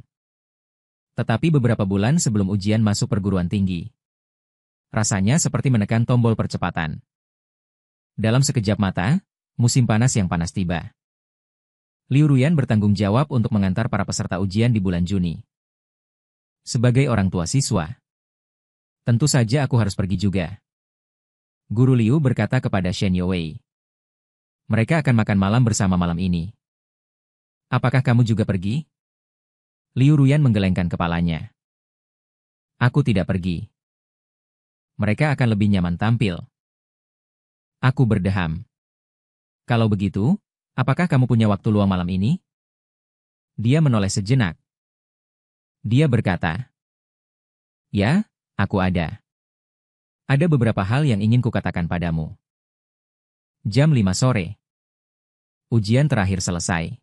Tetapi beberapa bulan sebelum ujian masuk perguruan tinggi, rasanya seperti menekan tombol percepatan. Dalam sekejap mata, musim panas yang panas tiba. Liu Ruyan bertanggung jawab untuk mengantar para peserta ujian di bulan Juni. Sebagai orang tua siswa, tentu saja aku harus pergi juga. Guru Liu berkata kepada Shen Youwei. Mereka akan makan malam bersama malam ini. Apakah kamu juga pergi? Liu Ruyan menggelengkan kepalanya. Aku tidak pergi. Mereka akan lebih nyaman tampil. Aku berdeham. Kalau begitu, apakah kamu punya waktu luang malam ini? Dia menoleh sejenak. Dia berkata, ya, aku ada. Ada beberapa hal yang ingin kukatakan padamu. Jam 5 sore. Ujian terakhir selesai.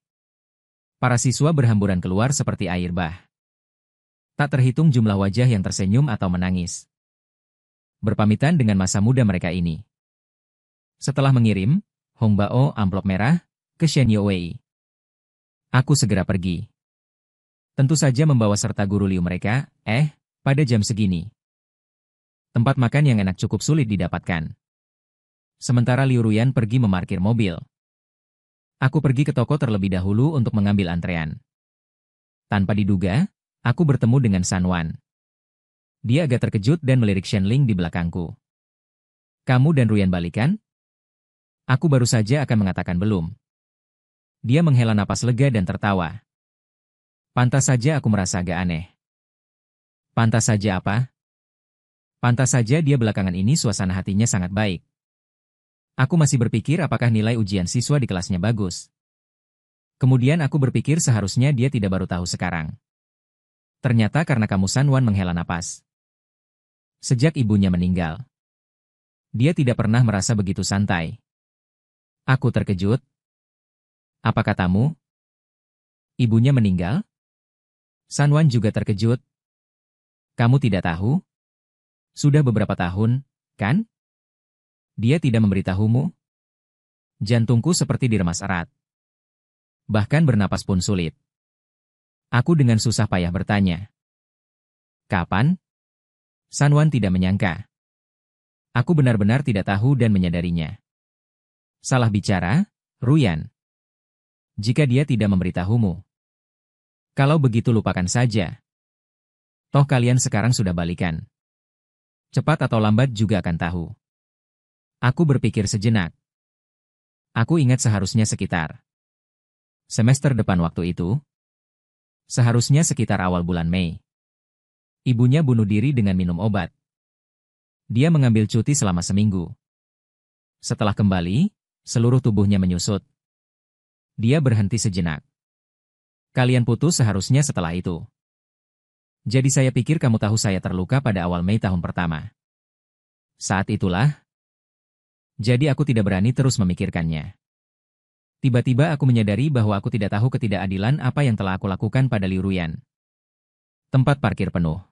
Para siswa berhamburan keluar seperti air bah. Tak terhitung jumlah wajah yang tersenyum atau menangis. Berpamitan dengan masa muda mereka ini. Setelah mengirim, Hong Bao amplop merah, ke Shen Youwei. Aku segera pergi. Tentu saja membawa serta guru Liu mereka, pada jam segini. Tempat makan yang enak cukup sulit didapatkan. Sementara Liu Ruyan pergi memarkir mobil. Aku pergi ke toko terlebih dahulu untuk mengambil antrean. Tanpa diduga, aku bertemu dengan San Wan. Dia agak terkejut dan melirik Shen Ling di belakangku. Kamu dan Ruyan balikan? Aku baru saja akan mengatakan belum. Dia menghela napas lega dan tertawa. Pantas saja aku merasa agak aneh. Pantas saja apa? Pantas saja dia belakangan ini suasana hatinya sangat baik. Aku masih berpikir apakah nilai ujian siswa di kelasnya bagus. Kemudian aku berpikir seharusnya dia tidak baru tahu sekarang. Ternyata karena kamu San Wan menghela napas. Sejak ibunya meninggal, dia tidak pernah merasa begitu santai. Aku terkejut. Apa katamu? Ibunya meninggal? San Wan juga terkejut. Kamu tidak tahu? Sudah beberapa tahun, kan? Dia tidak memberitahumu? Jantungku seperti diremas erat. Bahkan bernapas pun sulit. Aku dengan susah payah bertanya. Kapan? San Wan tidak menyangka. Aku benar-benar tidak tahu dan menyadarinya. Salah bicara, Ruyan. Jika dia tidak memberitahumu. Kalau begitu lupakan saja. Toh kalian sekarang sudah balikan. Cepat atau lambat juga akan tahu. Aku berpikir sejenak. Aku ingat seharusnya sekitar semester depan waktu itu. Seharusnya sekitar awal bulan Mei. Ibunya bunuh diri dengan minum obat. Dia mengambil cuti selama seminggu. Setelah kembali, seluruh tubuhnya menyusut. Dia berhenti sejenak. Kalian putus seharusnya setelah itu. Jadi saya pikir kamu tahu saya terluka pada awal Mei tahun pertama. Saat itulah. Jadi aku tidak berani terus memikirkannya. Tiba-tiba aku menyadari bahwa aku tidak tahu ketidakadilan apa yang telah aku lakukan pada Liu Ruyan. Tempat parkir penuh.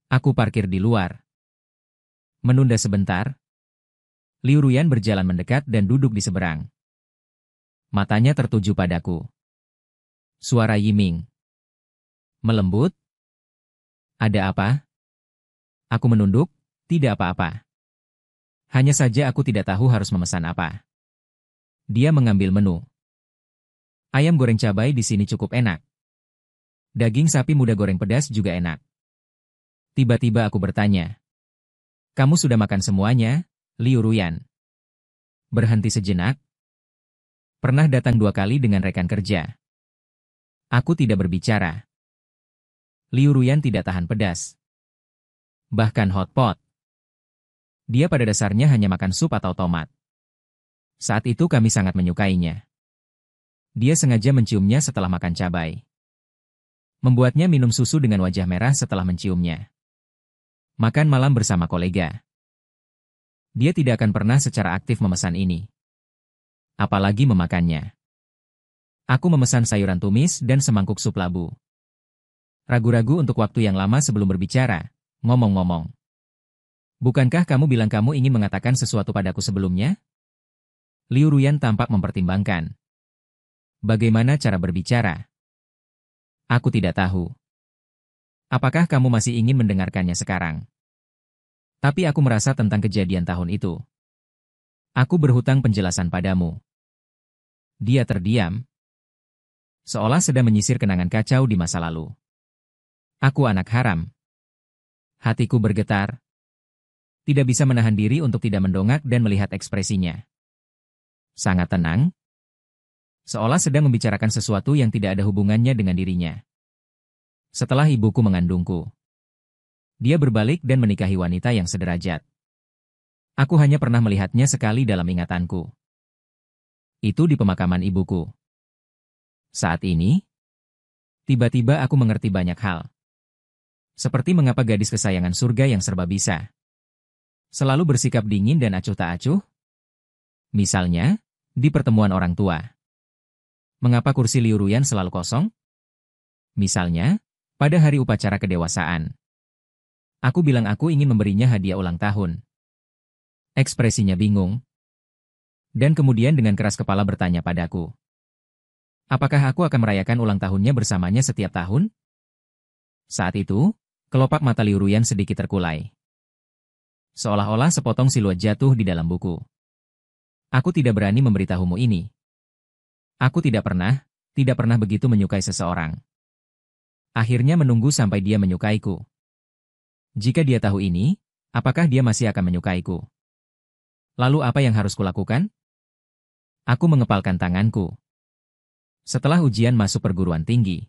Aku parkir di luar. Menunda sebentar. Liu Ruyan berjalan mendekat dan duduk di seberang. Matanya tertuju padaku. Suara Yiming. Melembut. Ada apa? Aku menunduk, tidak apa-apa. Hanya saja aku tidak tahu harus memesan apa. Dia mengambil menu. Ayam goreng cabai di sini cukup enak. Daging sapi muda goreng pedas juga enak. Tiba-tiba aku bertanya. Kamu sudah makan semuanya, Liu Ruyan? Berhenti sejenak. Pernah datang 2 kali dengan rekan kerja. Aku tidak berbicara. Liu Ruyan tidak tahan pedas. Bahkan hot pot. Dia pada dasarnya hanya makan sup atau tomat. Saat itu kami sangat menyukainya. Dia sengaja menciumnya setelah makan cabai. Membuatnya minum susu dengan wajah merah setelah menciumnya. Makan malam bersama kolega. Dia tidak akan pernah secara aktif memesan ini. Apalagi memakannya. Aku memesan sayuran tumis dan semangkuk sup labu. Ragu-ragu untuk waktu yang lama sebelum berbicara. Ngomong-ngomong. Bukankah kamu bilang kamu ingin mengatakan sesuatu padaku sebelumnya? Liu Ruyan tampak mempertimbangkan. Bagaimana cara berbicara? Aku tidak tahu. Apakah kamu masih ingin mendengarkannya sekarang? Tapi aku merasa tentang kejadian tahun itu. Aku berhutang penjelasan padamu. Dia terdiam. Seolah sedang menyisir kenangan kacau di masa lalu. Aku anak haram. Hatiku bergetar. Tidak bisa menahan diri untuk tidak mendongak dan melihat ekspresinya. Sangat tenang. Seolah sedang membicarakan sesuatu yang tidak ada hubungannya dengan dirinya. Setelah ibuku mengandungku. Dia berbalik dan menikahi wanita yang sederajat. Aku hanya pernah melihatnya sekali dalam ingatanku. Itu di pemakaman ibuku. Saat ini, tiba-tiba aku mengerti banyak hal. Seperti mengapa gadis kesayangan surga yang serba bisa selalu bersikap dingin dan acuh tak acuh. Misalnya, di pertemuan orang tua. Mengapa kursi Liu Ruyan selalu kosong? Misalnya, pada hari upacara kedewasaan. Aku bilang aku ingin memberinya hadiah ulang tahun. Ekspresinya bingung. Dan kemudian dengan keras kepala bertanya padaku. Apakah aku akan merayakan ulang tahunnya bersamanya setiap tahun? Saat itu, kelopak mata Liu Ruyan sedikit terkulai. Seolah-olah sepotong siluet jatuh di dalam buku. Aku tidak berani memberitahumu ini. Aku tidak pernah begitu menyukai seseorang. Akhirnya menunggu sampai dia menyukaiku. Jika dia tahu ini, apakah dia masih akan menyukaiku? Lalu apa yang harus kulakukan? Aku mengepalkan tanganku. Setelah ujian masuk perguruan tinggi,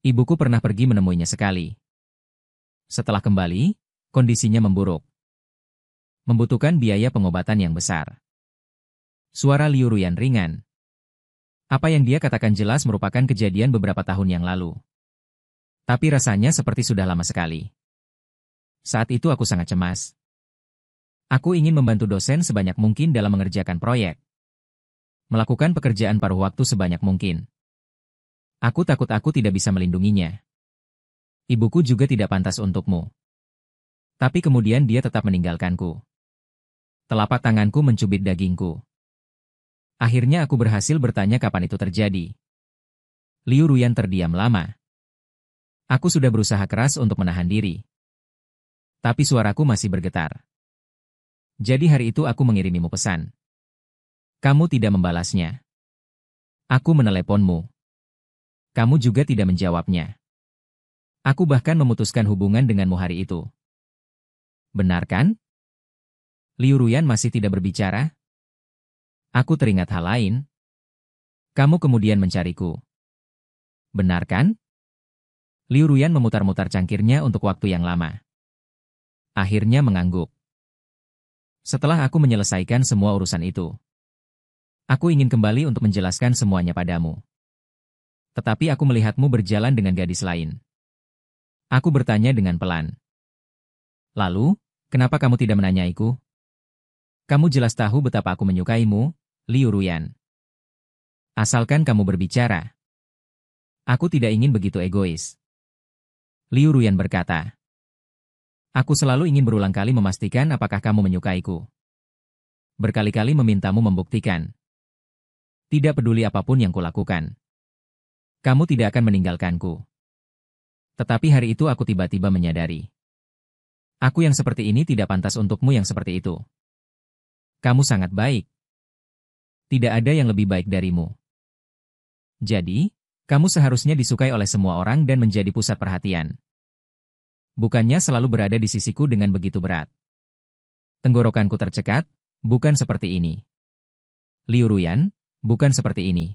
ibuku pernah pergi menemuinya sekali. Setelah kembali, kondisinya memburuk. Membutuhkan biaya pengobatan yang besar. Suara Liu Ruyan ringan. Apa yang dia katakan jelas merupakan kejadian beberapa tahun yang lalu. Tapi rasanya seperti sudah lama sekali. Saat itu aku sangat cemas. Aku ingin membantu dosen sebanyak mungkin dalam mengerjakan proyek. Melakukan pekerjaan paruh waktu sebanyak mungkin. Aku takut aku tidak bisa melindunginya. Ibuku juga tidak pantas untukmu. Tapi kemudian dia tetap meninggalkanku. Telapak tanganku mencubit dagingku. Akhirnya aku berhasil bertanya kapan itu terjadi. Liu Ruyan terdiam lama. Aku sudah berusaha keras untuk menahan diri. Tapi suaraku masih bergetar. Jadi hari itu aku mengirimimu pesan. Kamu tidak membalasnya. Aku meneleponmu. Kamu juga tidak menjawabnya. Aku bahkan memutuskan hubungan denganmu hari itu. Benar kan? Liu Ruyan masih tidak berbicara. Aku teringat hal lain. Kamu kemudian mencariku. Benar kan? Liu Ruyan memutar-mutar cangkirnya untuk waktu yang lama. Akhirnya mengangguk. Setelah aku menyelesaikan semua urusan itu, aku ingin kembali untuk menjelaskan semuanya padamu. Tetapi aku melihatmu berjalan dengan gadis lain. Aku bertanya dengan pelan. Lalu, kenapa kamu tidak menanyaiku? Kamu jelas tahu betapa aku menyukaimu, Liu Ruyan. Asalkan kamu berbicara. Aku tidak ingin begitu egois. Liu Ruyan berkata. Aku selalu ingin berulang kali memastikan apakah kamu menyukaiku. Berkali-kali memintamu membuktikan. Tidak peduli apapun yang kulakukan. Kamu tidak akan meninggalkanku. Tetapi hari itu aku tiba-tiba menyadari. Aku yang seperti ini tidak pantas untukmu yang seperti itu. Kamu sangat baik. Tidak ada yang lebih baik darimu. Jadi, kamu seharusnya disukai oleh semua orang dan menjadi pusat perhatian. Bukannya selalu berada di sisiku dengan begitu berat. Tenggorokanku tercekat, bukan seperti ini. Liu Ruyan, bukan seperti ini.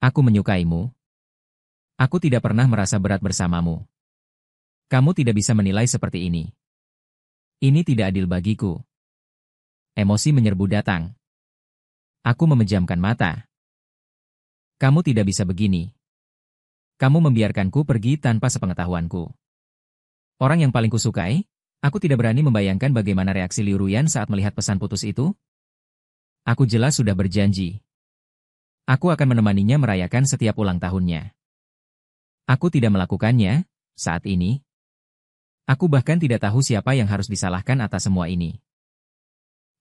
Aku menyukaimu. Aku tidak pernah merasa berat bersamamu. Kamu tidak bisa menilai seperti ini. Ini tidak adil bagiku. Emosi menyerbu datang. Aku memejamkan mata. Kamu tidak bisa begini. Kamu membiarkanku pergi tanpa sepengetahuanku. Orang yang paling kusukai, aku tidak berani membayangkan bagaimana reaksi Liu Ruyan saat melihat pesan putus itu. Aku jelas sudah berjanji. Aku akan menemaninya merayakan setiap ulang tahunnya. Aku tidak melakukannya, saat ini. Aku bahkan tidak tahu siapa yang harus disalahkan atas semua ini.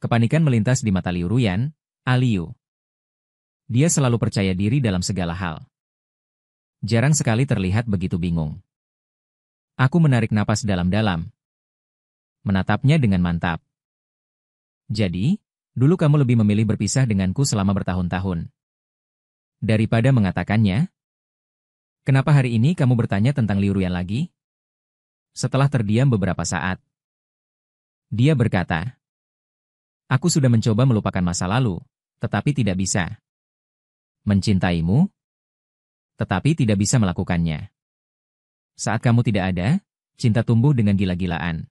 Kepanikan melintas di mata Liu Ruyan, Liu. Dia selalu percaya diri dalam segala hal. Jarang sekali terlihat begitu bingung. Aku menarik napas dalam-dalam. Menatapnya dengan mantap. Jadi, dulu kamu lebih memilih berpisah denganku selama bertahun-tahun. Daripada mengatakannya, kenapa hari ini kamu bertanya tentang Liu Ruyan lagi? Setelah terdiam beberapa saat, dia berkata, aku sudah mencoba melupakan masa lalu, tetapi tidak bisa. Mencintaimu, tetapi tidak bisa melakukannya. Saat kamu tidak ada, cinta tumbuh dengan gila-gilaan.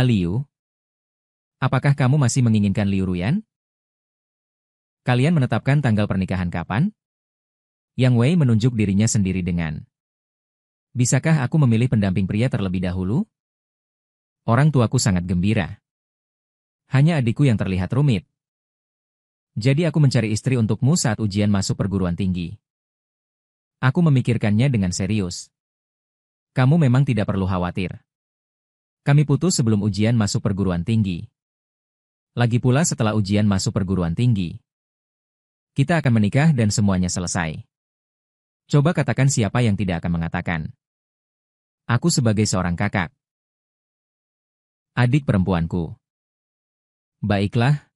Liu, apakah kamu masih menginginkan Liu Ruyan? Kalian menetapkan tanggal pernikahan kapan? Yang Wei menunjuk dirinya sendiri dengan, bisakah aku memilih pendamping pria terlebih dahulu? Orang tuaku sangat gembira. Hanya adikku yang terlihat rumit. Jadi aku mencari istri untukmu saat ujian masuk perguruan tinggi. Aku memikirkannya dengan serius. Kamu memang tidak perlu khawatir. Kami putus sebelum ujian masuk perguruan tinggi. Lagi pula setelah ujian masuk perguruan tinggi. Kita akan menikah dan semuanya selesai. Coba katakan siapa yang tidak akan mengatakan. Aku sebagai seorang kakak. Adik perempuanku. Baiklah.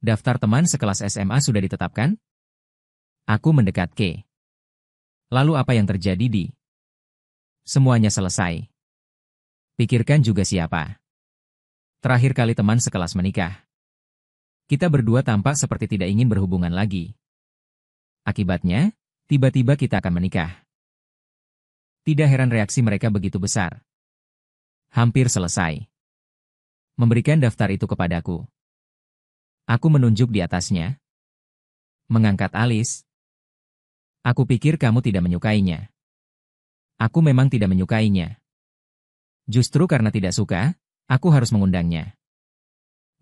Daftar teman sekelas SMA sudah ditetapkan? Aku mendekat ke. Lalu apa yang terjadi di? Semuanya selesai. Pikirkan juga siapa. Terakhir kali teman sekelas menikah. Kita berdua tampak seperti tidak ingin berhubungan lagi. Akibatnya, tiba-tiba kita akan menikah. Tidak heran reaksi mereka begitu besar. Hampir selesai. Memberikan daftar itu kepadaku. Aku menunjuk di atasnya. Mengangkat alis. Aku pikir kamu tidak menyukainya. Aku memang tidak menyukainya. Justru karena tidak suka, aku harus mengundangnya.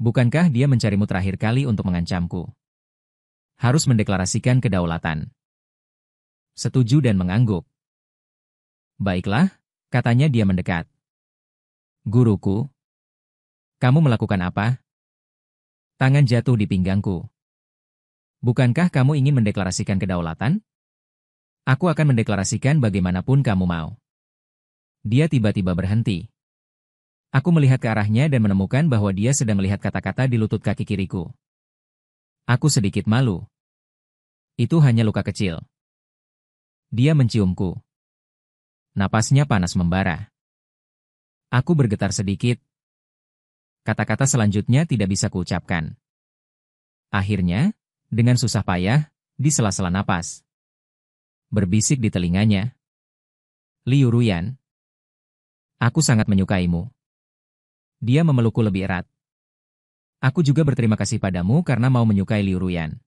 Bukankah dia mencarimu terakhir kali untuk mengancamku? Harus mendeklarasikan kedaulatan. Setuju dan mengangguk. Baiklah, katanya dia mendekat. Guruku. Kamu melakukan apa? Tangan jatuh di pinggangku. Bukankah kamu ingin mendeklarasikan kedaulatan? Aku akan mendeklarasikan bagaimanapun kamu mau. Dia tiba-tiba berhenti. Aku melihat ke arahnya dan menemukan bahwa dia sedang melihat kata-kata di lutut kaki kiriku. Aku sedikit malu. Itu hanya luka kecil. Dia menciumku. Napasnya panas membara. Aku bergetar sedikit. Kata-kata selanjutnya tidak bisa kuucapkan. Akhirnya, dengan susah payah, di sela-sela napas. Berbisik di telinganya. Liu Ruyan. Aku sangat menyukaimu. Dia memelukku lebih erat. Aku juga berterima kasih padamu karena mau menyukai Liu Ruyan.